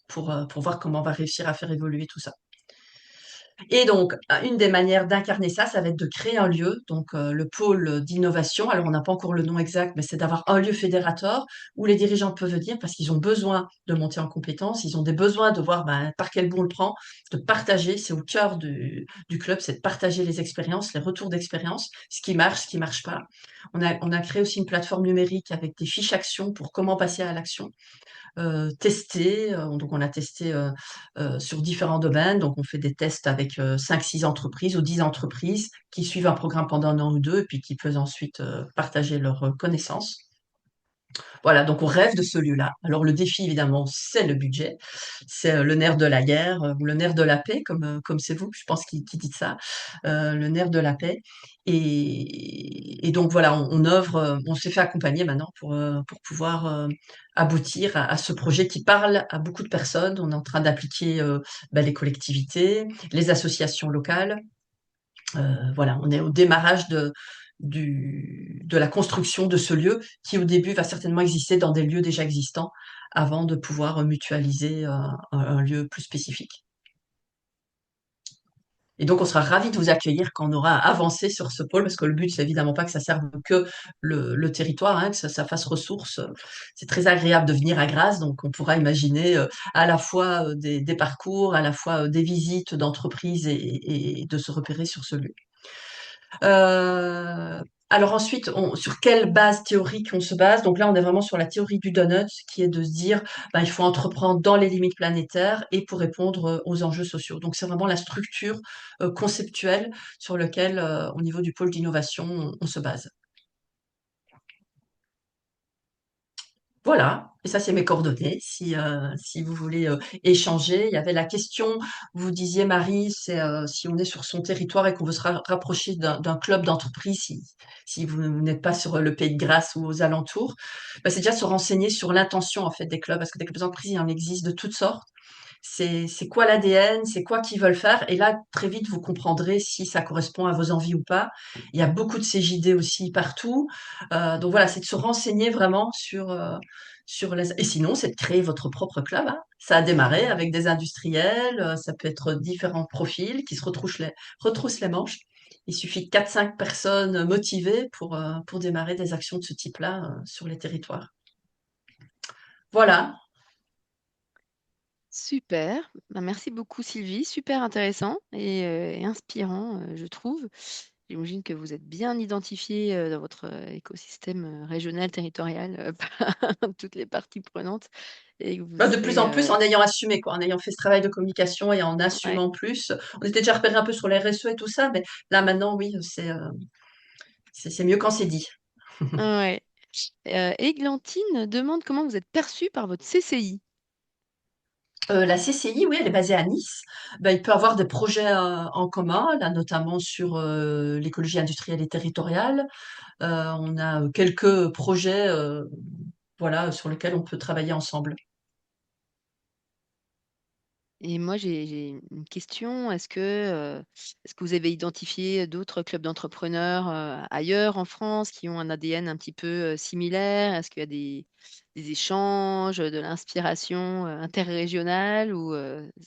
pour voir comment on va réussir à faire évoluer tout ça. Et donc, une des manières d'incarner ça, ça va être de créer un lieu, donc le pôle d'innovation. Alors, on n'a pas encore le nom exact, mais c'est d'avoir un lieu fédérateur où les dirigeants peuvent venir parce qu'ils ont besoin de monter en compétences, ils ont des besoins de voir par quel bout on le prend, de partager. C'est au cœur du club, c'est de partager les expériences, les retours d'expérience, ce qui marche pas. On a créé aussi une plateforme numérique avec des fiches actions pour comment passer à l'action tester. Donc, on a testé sur différents domaines. Donc, on fait des tests avec 5-6 entreprises ou 10 entreprises qui suivent un programme pendant un an ou deux et puis qui peuvent ensuite partager leurs connaissances. Voilà, donc on rêve de ce lieu-là. Alors le défi, évidemment, c'est le budget. C'est le nerf de la guerre ou le nerf de la paix, comme c'est vous, je pense, qui dites ça, le nerf de la paix. Et donc voilà, on œuvre, on s'est fait accompagner maintenant pour pouvoir aboutir à ce projet qui parle à beaucoup de personnes. On est en train d'appliquer les collectivités, les associations locales. Voilà, on est au démarrage de la construction de ce lieu qui, au début, va certainement exister dans des lieux déjà existants avant de pouvoir mutualiser un lieu plus spécifique. Et donc, on sera ravis de vous accueillir quand on aura avancé sur ce pôle, parce que le but, c'est évidemment pas que ça serve que le territoire, hein, que ça fasse ressource. C'est très agréable de venir à Grasse, donc on pourra imaginer à la fois des parcours, à la fois des visites d'entreprises et de se repérer sur ce lieu. Euh, alors ensuite, sur quelle base théorique on se base? Donc là, on est vraiment sur la théorie du donut, qui est de se dire, il faut entreprendre dans les limites planétaires et pour répondre aux enjeux sociaux. Donc c'est vraiment la structure conceptuelle sur laquelle, au niveau du pôle d'innovation, on se base. Voilà, et ça c'est mes coordonnées. Si vous voulez échanger, il y avait la question, vous disiez Marie, c'est si on est sur son territoire et qu'on veut se rapprocher d'un club d'entreprise, si vous n'êtes pas sur le Pays de Grâce ou aux alentours, c'est déjà se renseigner sur l'intention en fait des clubs, parce que des clubs d'entreprise, il en existe de toutes sortes. C'est quoi l'ADN, c'est quoi qu'ils veulent faire, et là très vite vous comprendrez si ça correspond à vos envies ou pas. Il y a beaucoup de CJD aussi partout. Donc voilà, c'est de se renseigner vraiment sur les... Et sinon, c'est de créer votre propre club, hein. Ça a démarré avec des industriels, ça peut être différents profils qui se retroussent les manches. Il suffit de 4-5 personnes motivées pour démarrer des actions de ce type-là sur les territoires. Voilà. Super. Merci beaucoup Sylvie, super intéressant et inspirant, je trouve. J'imagine que vous êtes bien identifié dans votre écosystème régional, territorial, par toutes les parties prenantes. et que vous Bah, de plus serez... en plus en ayant assumé, quoi, en ayant fait ce travail de communication et en ouais, assumant plus. On était déjà repéré un peu sur les RSE et tout ça, mais là maintenant, oui, c'est mieux quand c'est dit. ouais. Églantine demande comment vous êtes perçue par votre CCI. La CCI, oui, elle est basée à Nice. Ben, il peut avoir des projets en commun, là, notamment sur l'écologie industrielle et territoriale. On a quelques projets voilà, sur lesquels on peut travailler ensemble. Et moi, j'ai une question. Est-ce que vous avez identifié d'autres clubs d'entrepreneurs ailleurs en France qui ont un ADN un petit peu similaire? Est-ce qu'il y a des échanges, de l'inspiration interrégionale ou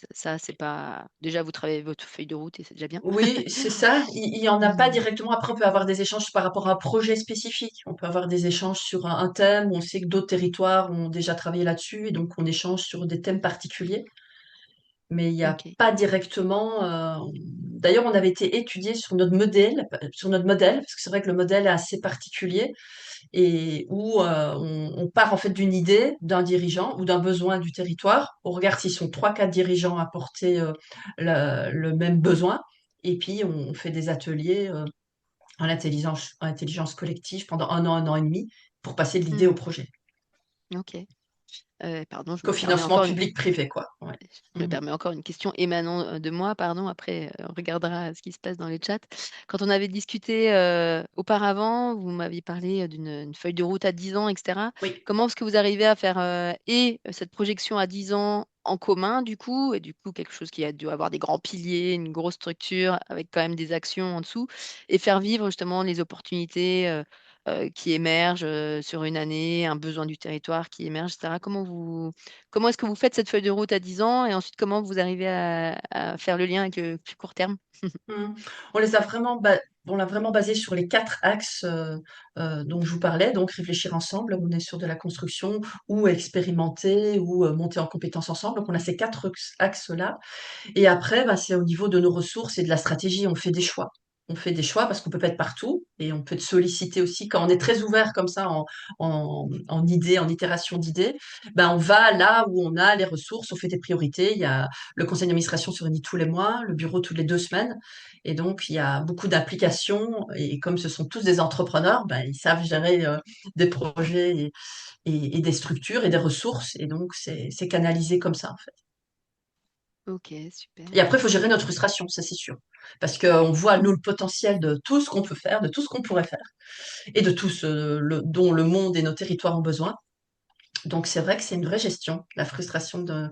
ça, c'est pas... Déjà, vous travaillez votre feuille de route et c'est déjà bien. Oui, c'est ça. Il y en a pas Mhm. directement. Après, on peut avoir des échanges par rapport à un projet spécifique. On peut avoir des échanges sur un thème. On sait que d'autres territoires ont déjà travaillé là-dessus et donc on échange sur des thèmes particuliers. Mais il n'y a Ok. pas directement. D'ailleurs, on avait été étudié sur notre modèle, parce que c'est vrai que le modèle est assez particulier et où on part en fait d'une idée d'un dirigeant ou d'un besoin du territoire. On regarde s'ils sont trois, quatre dirigeants à porter le même besoin, et puis on fait des ateliers en intelligence collective pendant un an et demi, pour passer de l'idée au Hmm. projet. Ok. Pardon, je me permets Cofinancement encore une... public-privé, quoi. Ouais. Je me Mhm. permets encore une question émanant de moi, pardon. Après, on regardera ce qui se passe dans les chats. Quand on avait discuté auparavant, vous m'aviez parlé d'une une feuille de route à 10 ans, etc. Oui. Comment est-ce que vous arrivez à faire cette projection à 10 ans en commun, du coup, et du coup, quelque chose qui a dû avoir des grands piliers, une grosse structure, avec quand même des actions en dessous, et faire vivre justement les opportunités qui émergent sur une année, un besoin du territoire qui émerge, etc. Comment est-ce que vous faites cette feuille de route à 10 ans et ensuite comment vous arrivez à faire le lien avec le plus court terme? Mhm. On les a vraiment, on l'a vraiment basé sur les quatre axes dont je vous parlais, donc réfléchir ensemble, on est sur de la construction, ou expérimenter, ou monter en compétences ensemble. Donc on a ces quatre axes-là. Et après, c'est au niveau de nos ressources et de la stratégie, on fait des choix. On fait des choix parce qu'on peut pas être partout et on peut être sollicité aussi. Quand on est très ouvert comme ça en idées, en itération d'idées, on va là où on a les ressources, on fait des priorités. Il y a le conseil d'administration se réunit tous les mois, le bureau toutes les 2 semaines. Et donc, il y a beaucoup d'applications. Et comme ce sont tous des entrepreneurs, ils savent gérer des projets et des structures et des ressources. Et donc, c'est canalisé comme ça. Ok, super. Et après, il faut gérer notre frustration, ça c'est sûr. Parce qu'on voit, nous, le potentiel de tout ce qu'on peut faire, de tout ce qu'on pourrait faire, et de tout ce dont le monde et nos territoires ont besoin. Donc c'est vrai que c'est une vraie gestion, la frustration de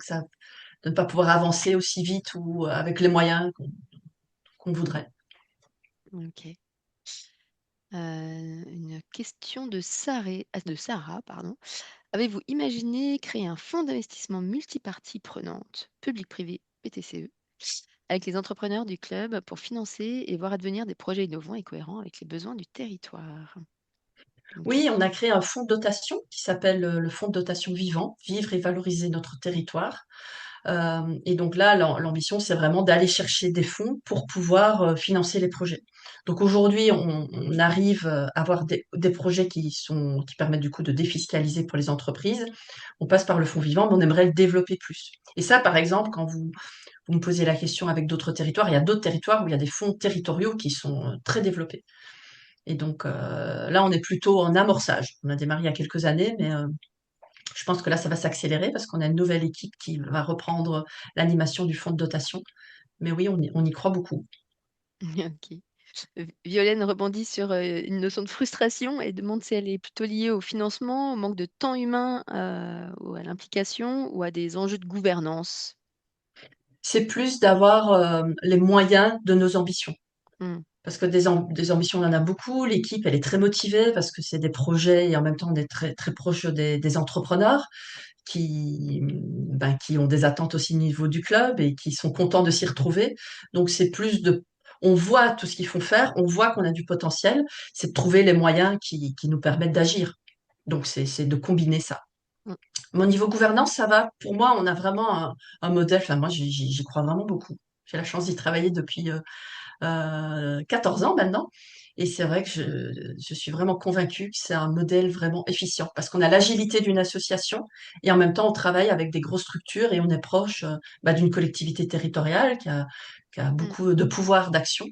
ne pas pouvoir avancer aussi vite ou avec les moyens qu'on voudrait. Ok. Une question de Sarah, pardon. Avez-vous imaginé créer un fonds d'investissement multipartie prenante, public-privé, PTCE, avec les entrepreneurs du club pour financer et voir advenir des projets innovants et cohérents avec les besoins du territoire? Ok. Oui, on a créé un fonds de dotation qui s'appelle le fonds de dotation vivant, vivre et valoriser notre territoire. Et donc là, l'ambition, c'est vraiment d'aller chercher des fonds pour pouvoir financer les projets. Donc aujourd'hui, on arrive à avoir des projets qui permettent du coup de défiscaliser pour les entreprises. On passe par le fonds vivant, mais on aimerait le développer plus. Et ça, par exemple, quand vous me posez la question avec d'autres territoires, il y a d'autres territoires où il y a des fonds territoriaux qui sont très développés. Et donc là, on est plutôt en amorçage. On a démarré il y a quelques années, mais je pense que là, ça va s'accélérer parce qu'on a une nouvelle équipe qui va reprendre l'animation du fonds de dotation. Mais oui, on y croit beaucoup. Ok. Violaine rebondit sur une notion de frustration et demande si elle est plutôt liée au financement, au manque de temps humain, ou à l'implication ou à des enjeux de gouvernance. C'est plus d'avoir les moyens de nos ambitions. Hmm. Parce que des ambitions, on en a beaucoup. L'équipe, elle est très motivée parce que c'est des projets et en même temps, on est très, très proche des entrepreneurs qui ont des attentes aussi au niveau du club et qui sont contents de s'y retrouver. Donc, c'est plus on voit tout ce qu'ils font faire, on voit qu'on a du potentiel, c'est de trouver les moyens qui nous permettent d'agir. Donc, c'est de combiner ça. Hmm. Mon niveau gouvernance, ça va. Pour moi, on a vraiment un modèle. Enfin, moi, j'y crois vraiment beaucoup. J'ai la chance d'y travailler depuis 14 ans maintenant. Et c'est vrai que je suis vraiment convaincue que c'est un modèle vraiment efficient parce qu'on a l'agilité d'une association et en même temps on travaille avec des grosses structures et on est proche d'une collectivité territoriale qui a Mm. beaucoup de pouvoir d'action.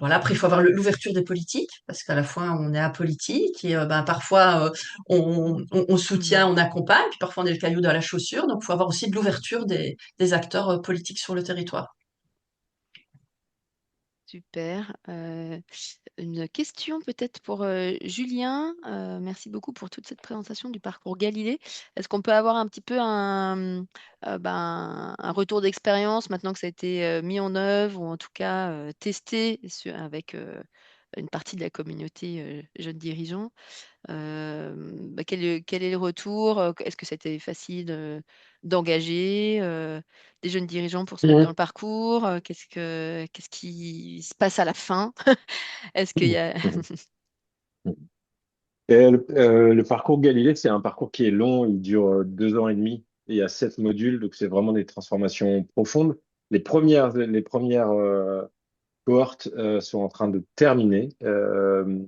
Voilà. Après, il faut avoir l'ouverture des politiques, parce qu'à la fois, on est apolitique et parfois, on soutient, Mhm. on accompagne, puis parfois, on est le caillou dans la chaussure. Donc, il faut avoir aussi de l'ouverture des acteurs politiques sur le territoire. Super. Une question peut-être pour Julien. Merci beaucoup pour toute cette présentation du parcours Galilée. Est-ce qu'on peut avoir un petit peu un retour d'expérience maintenant que ça a été mis en œuvre ou en tout cas testé avec une partie de la communauté jeunes dirigeants? Quel est le retour? Est-ce que c'était facile d'engager des jeunes dirigeants pour se mettre dans le parcours? Qu'est-ce qui se passe à la fin? Est-ce qu'il y a... Le parcours Galilée, c'est un parcours qui est long, il dure 2 ans et demi, et il y a 7 modules, donc c'est vraiment des transformations profondes. Les premières cohortes sont en train de terminer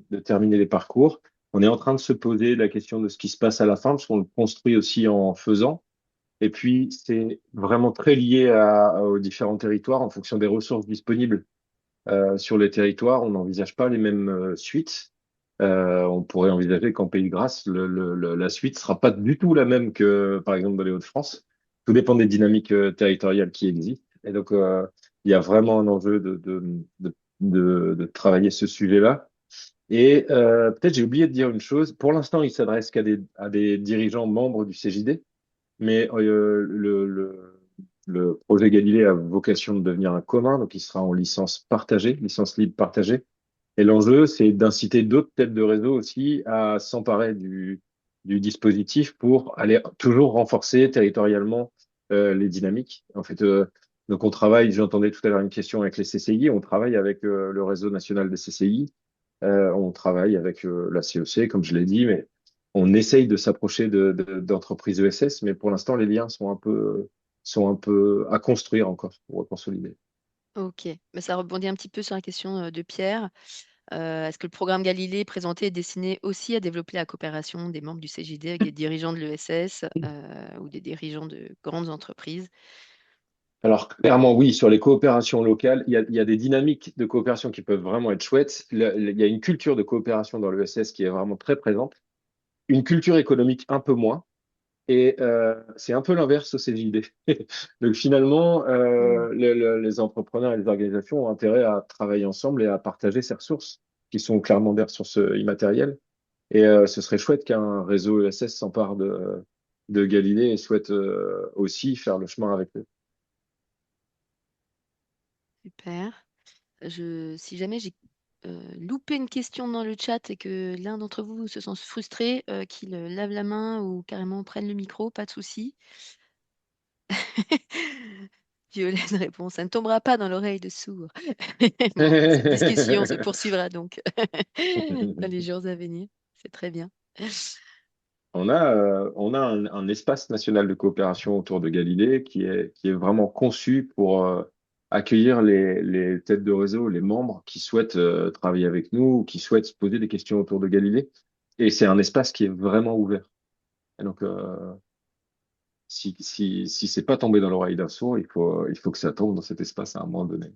les parcours. On est en train de se poser la question de ce qui se passe à la fin, parce qu'on le construit aussi en faisant. Et puis, c'est vraiment très lié aux différents territoires en fonction des ressources disponibles sur les territoires. On n'envisage pas les mêmes suites. On pourrait envisager qu'en Pays de Grâce, la suite sera pas du tout la même que, par exemple, dans les Hauts-de-France. Tout dépend des dynamiques territoriales qui existent. Et donc, il y a vraiment un enjeu de travailler ce sujet-là. Et peut-être j'ai oublié de dire une chose. Pour l'instant, il s'adresse qu'à des dirigeants membres du CJD, mais le projet Galilée a vocation de devenir un commun, donc il sera en licence partagée, licence libre partagée. Et l'enjeu, c'est d'inciter d'autres têtes de réseau aussi à s'emparer du dispositif pour aller toujours renforcer territorialement les dynamiques. En fait, donc on travaille, j'entendais tout à l'heure une question avec les CCI, on travaille avec le réseau national des CCI, on travaille avec la CEC, comme je l'ai dit, mais on essaye de s'approcher d'entreprises ESS, mais pour l'instant, les liens sont un peu à construire encore pour consolider. Ok, mais ça rebondit un petit peu sur la question de Pierre. Est-ce que le programme Galilée présenté est destiné aussi à développer la coopération des membres du CJD avec des dirigeants de l'ESS ou des dirigeants de grandes entreprises? Alors, clairement, oui, sur les coopérations locales, il y a des dynamiques de coopération qui peuvent vraiment être chouettes. Il y a une culture de coopération dans l'ESS qui est vraiment très présente, une culture économique un peu moins, et c'est un peu l'inverse au CJD. Donc finalement, Hmm. les entrepreneurs et les organisations ont intérêt à travailler ensemble et à partager ces ressources, qui sont clairement des ressources immatérielles. Et ce serait chouette qu'un réseau ESS s'empare de Galilée et souhaite aussi faire le chemin avec eux. Super. Si jamais j'ai loupé une question dans le chat et que l'un d'entre vous se sent frustré, qu'il lave la main ou carrément prenne le micro, pas de souci. Violaine répond, ça ne tombera pas dans l'oreille de sourd. Bon, cette discussion se poursuivra donc dans les jours à venir. C'est très bien. On a un espace national de coopération autour de Galilée qui est vraiment conçu pour accueillir les têtes de réseau, les membres qui souhaitent travailler avec nous ou qui souhaitent se poser des questions autour de Galilée. Et c'est un espace qui est vraiment ouvert. Et donc, si c'est pas tombé dans l'oreille d'un sourd, il faut que ça tombe dans cet espace à un moment donné.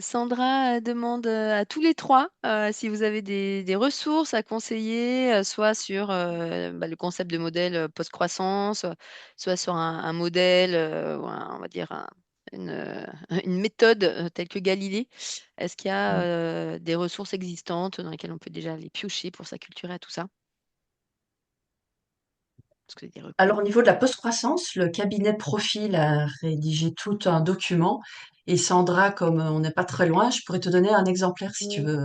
Sandra demande à tous les trois si vous avez des ressources à conseiller, soit sur le concept de modèle post-croissance, soit sur un modèle, ou on va dire une méthode telle que Galilée. Est-ce qu'il y a des ressources existantes dans lesquelles on peut déjà les piocher pour s'acculturer à tout ça? Est-ce que vous avez des Alors, recours? au niveau de la post-croissance, le cabinet Profil a rédigé tout un document. Et Sandra, comme on n'est pas très loin, je pourrais te donner un exemplaire si tu veux,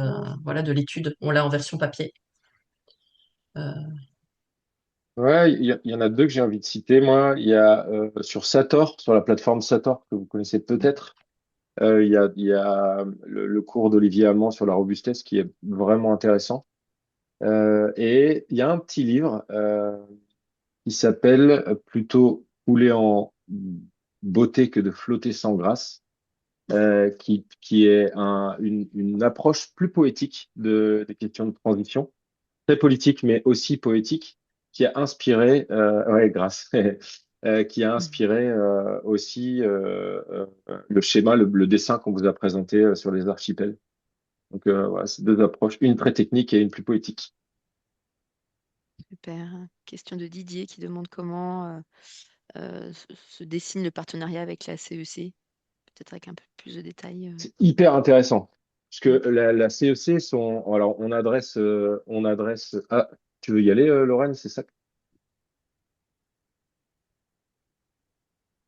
voilà, de l'étude. On l'a en version papier. Euh, Ouais, il y en a deux que j'ai envie de citer. Moi, il y a sur Sator, sur la plateforme Sator que vous connaissez peut-être. Il y a le cours d'Olivier Allemand sur la robustesse qui est vraiment intéressant. Et il y a un petit livre qui s'appelle plutôt couler en beauté que de flotter sans grâce, qui est une approche plus poétique des questions de transition, très politique, mais aussi poétique, qui a inspiré, ouais, grâce, qui a Mhm. inspiré aussi le schéma, le dessin qu'on vous a présenté sur les archipels. Donc, voilà, c'est deux approches, une très technique et une plus poétique. Super. Question de Didier qui demande comment se dessine le partenariat avec la CEC. Peut-être avec un peu plus de détails. C'est hyper intéressant. Parce Mm. que la CEC alors on adresse, ah, tu veux y aller, Lorraine, c'est ça?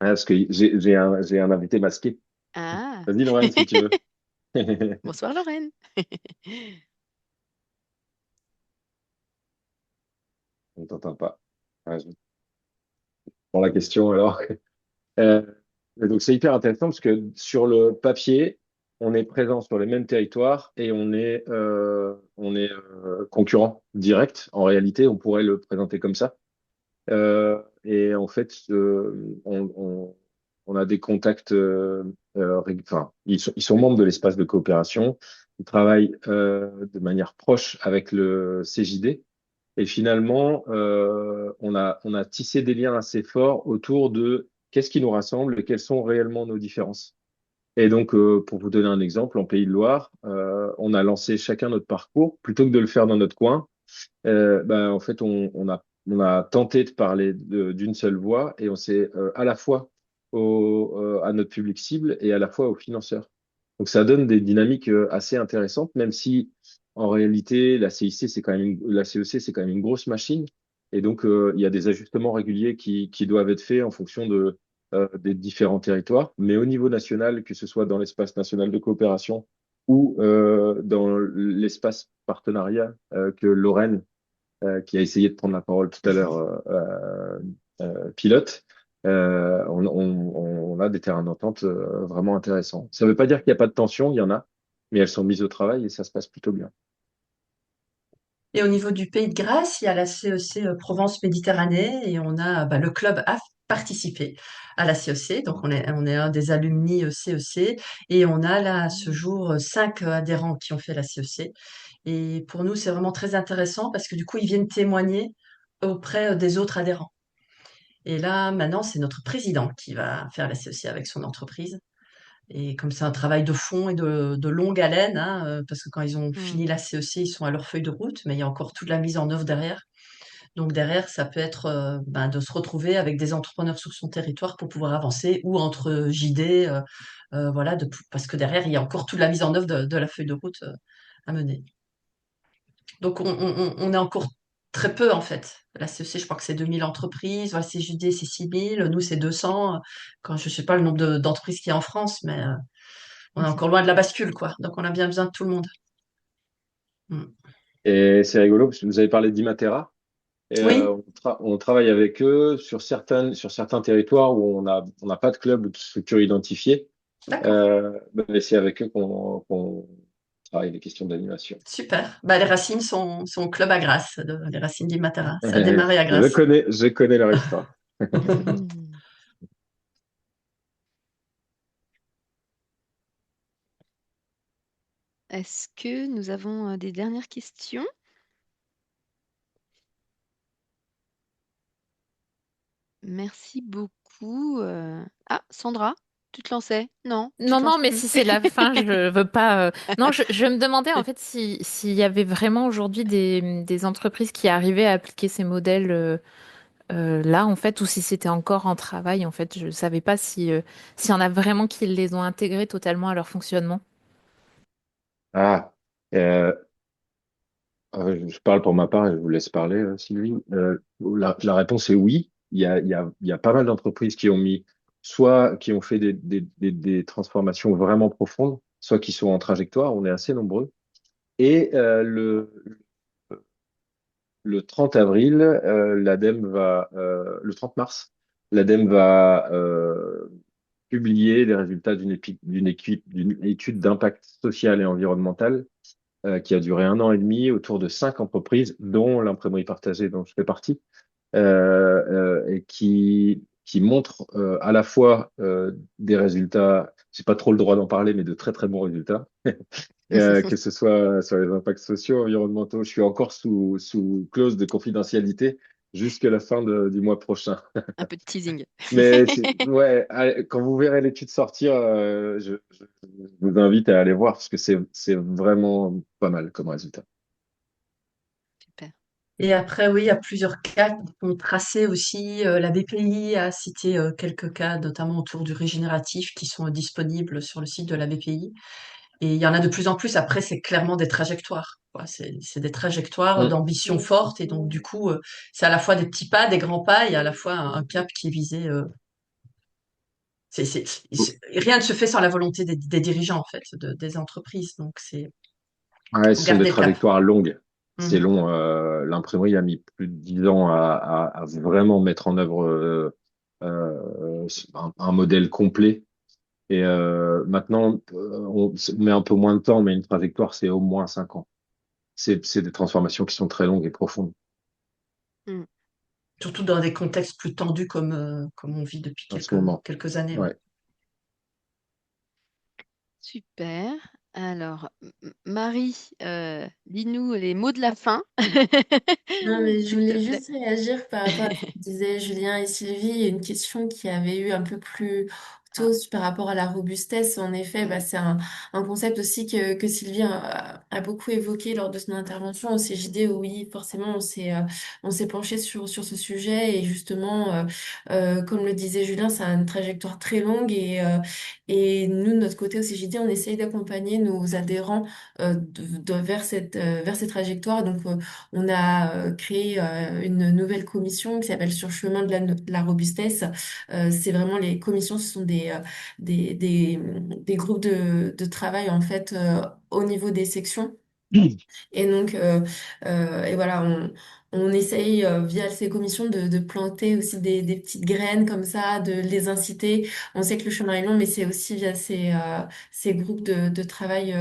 Ah, parce que j'ai un invité masqué. Ah, Vas-y, Lorraine, si tu veux. bonsoir Lorraine. On t'entend pas. Ah, je prends la question alors. Euh, donc c'est hyper intéressant parce que sur le papier, on est présent sur les mêmes territoires et on est concurrent direct. En réalité, on pourrait le présenter comme ça. Et en fait, on a des contacts, enfin, ils sont membres de l'espace de coopération. Ils travaillent de manière proche avec le CJD. Et finalement, on a tissé des liens assez forts autour de qu'est-ce qui nous rassemble et quelles sont réellement nos différences. Et donc, pour vous donner un exemple, en Pays de Loire, on a lancé chacun notre parcours. Plutôt que de le faire dans notre coin, en fait, on a tenté de parler d'une seule voix et on s'est à la fois à notre public cible et à la fois aux financeurs. Donc ça donne des dynamiques assez intéressantes, même si en réalité la CEC c'est quand même une grosse machine et donc il y a des ajustements réguliers qui doivent être faits en fonction des différents territoires. Mais au niveau national, que ce soit dans l'espace national de coopération ou dans l'espace partenariat que Lorraine qui a essayé de prendre la parole tout à l'heure, pilote, on a des terrains d'entente vraiment intéressants. Ça ne veut pas dire qu'il n'y a pas de tension, il y en a, mais elles sont mises au travail et ça se passe plutôt bien. Et au niveau du Pays de Grâce, il y a la CEC Provence-Méditerranée et on a le club a participé à la CEC, donc on est un des alumni CEC et on a là à ce jour 5 adhérents qui ont fait la CEC. Et pour nous, c'est vraiment très intéressant parce que du coup, ils viennent témoigner auprès des autres adhérents. Et là, maintenant, c'est notre président qui va faire la CEC avec son entreprise. Et comme c'est un travail de fond et de longue haleine, hein, parce que quand ils ont Mm. fini la CEC, ils sont à leur feuille de route, mais il y a encore toute la mise en œuvre derrière. Donc derrière, ça peut être de se retrouver avec des entrepreneurs sur son territoire pour pouvoir avancer ou entre JD, voilà, parce que derrière, il y a encore toute la mise en œuvre de la feuille de route à mener. Donc on est encore très peu en fait. La CEC, je crois que c'est 2000 entreprises, la CJD, c'est 6000, nous, c'est 200. Quand je ne sais pas le nombre d'entreprises qu'il y a en France, mais on est encore loin de la bascule, quoi. Donc on a bien besoin de tout le monde. Mm. Et c'est rigolo parce que vous avez parlé d'Imatera et Oui, on travaille avec eux sur certains territoires où on n'a pas de club ou de structure identifiée. d'accord. Et c'est avec eux qu'on travaille les questions d'animation. Super. Bah, les Racines sont au club à Grasse, les Racines d'Imatara. Ça a démarré à Je Grasse. connais, je connais leur histoire. Mhm. Est-ce que nous avons des dernières questions? Merci beaucoup. Ah, Sandra, tu te lançais? Non, tu Non, te lances non, mais plus. si c'est la fin, je veux pas. Non, je me demandais en fait s'il y avait vraiment aujourd'hui des entreprises qui arrivaient à appliquer ces modèles là, en fait, ou si c'était encore en travail. En fait, je savais pas s'il y en a vraiment qui les ont intégrés totalement à leur fonctionnement. Ah, euh, je parle pour ma part et je vous laisse parler, Sylvie. La réponse est oui. Il y a pas mal d'entreprises soit qui ont fait des transformations vraiment profondes, soit qui sont en trajectoire. On est assez nombreux. Et le 30 avril, le 30 mars, l'ADEME va publier les résultats d'une étude d'impact social et environnemental qui a duré 1 an et demi autour de 5 entreprises, dont l'imprimerie partagée dont je fais partie, et qui qui montrent à la fois des résultats, j'ai pas trop le droit d'en parler, mais de très très bons résultats, que ce soit sur les impacts sociaux, environnementaux. Je suis encore sous clause de confidentialité jusqu'à la fin du mois prochain. Un peu de teasing. Mais ouais, quand vous verrez l'étude sortir, je vous invite à aller voir parce que c'est vraiment pas mal comme résultat. Super. Et après, oui, il y a plusieurs cas qui sont tracés aussi. La BPI a cité quelques cas, notamment autour du régénératif, qui sont disponibles sur le site de la BPI. Et il y en a de plus en plus. Après, c'est clairement des trajectoires, quoi. C'est des trajectoires Mm. d'ambition forte. Et donc, du coup, c'est à la fois des petits pas, des grands pas, et à la fois un cap qui est visé. Rien ne se fait sans la volonté des dirigeants, en fait, des entreprises. Donc, Ouais, faut ce sont des garder le cap. trajectoires longues. C'est Mhm. long. L'imprimerie a mis plus de 10 ans à vraiment mettre en œuvre un modèle complet. Et maintenant, on met un peu moins de temps, mais une trajectoire, c'est au moins 5 ans. C'est des transformations qui sont très longues et profondes Mm. Surtout dans des contextes plus tendus comme on vit depuis en ce moment. quelques années. Ouais. Ouais. Super. Alors, Marie, dis-nous les mots de la fin, Non, mais je s'il te voulais plaît. juste réagir par rapport à ce que disaient Julien et Sylvie. Il y a une question qui avait eu un peu plus Ah, tôt par rapport à la robustesse. En effet, mm, bah, c'est un concept aussi que Sylvie a beaucoup évoqué lors de son intervention au CJD. Où oui, forcément, on s'est penché sur ce sujet. Et justement, comme le disait Julien, ça a une trajectoire très longue. Et nous, de notre côté au CJD, on essaye d'accompagner nos adhérents vers cette trajectoire. Donc, on a créé une nouvelle commission qui s'appelle Sur le chemin de la robustesse. C'est vraiment les commissions, ce sont des groupes de travail en fait au niveau des sections. Et donc, et voilà, on essaye via ces commissions de planter aussi des petites graines comme ça, de les inciter. On sait que le chemin est long, mais c'est aussi via ces groupes de travail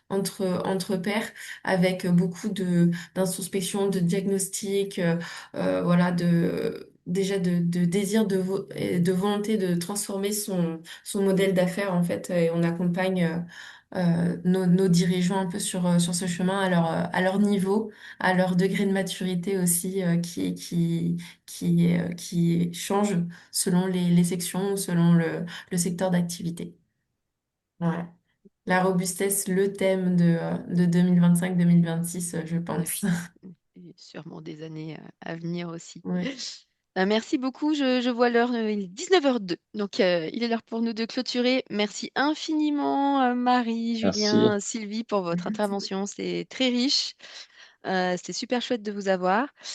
entre pairs, avec beaucoup d'introspection, de diagnostic, voilà, déjà de désir et de volonté de transformer son modèle d'affaires en fait. Et on accompagne. Nos dirigeants un peu sur ce chemin à leur niveau, à leur degré de maturité aussi qui change selon les sections ou selon le secteur d'activité. Ouais. La robustesse, le thème de 2025-2026, je ah pense. oui, et sûrement des années à venir aussi. Ouais. Merci beaucoup. Je vois l'heure, il est 19h02. Donc, il est l'heure pour nous de clôturer. Merci infiniment, Marie, Merci. Julien, Sylvie, pour votre intervention. C'est très riche. C'était super chouette de vous avoir.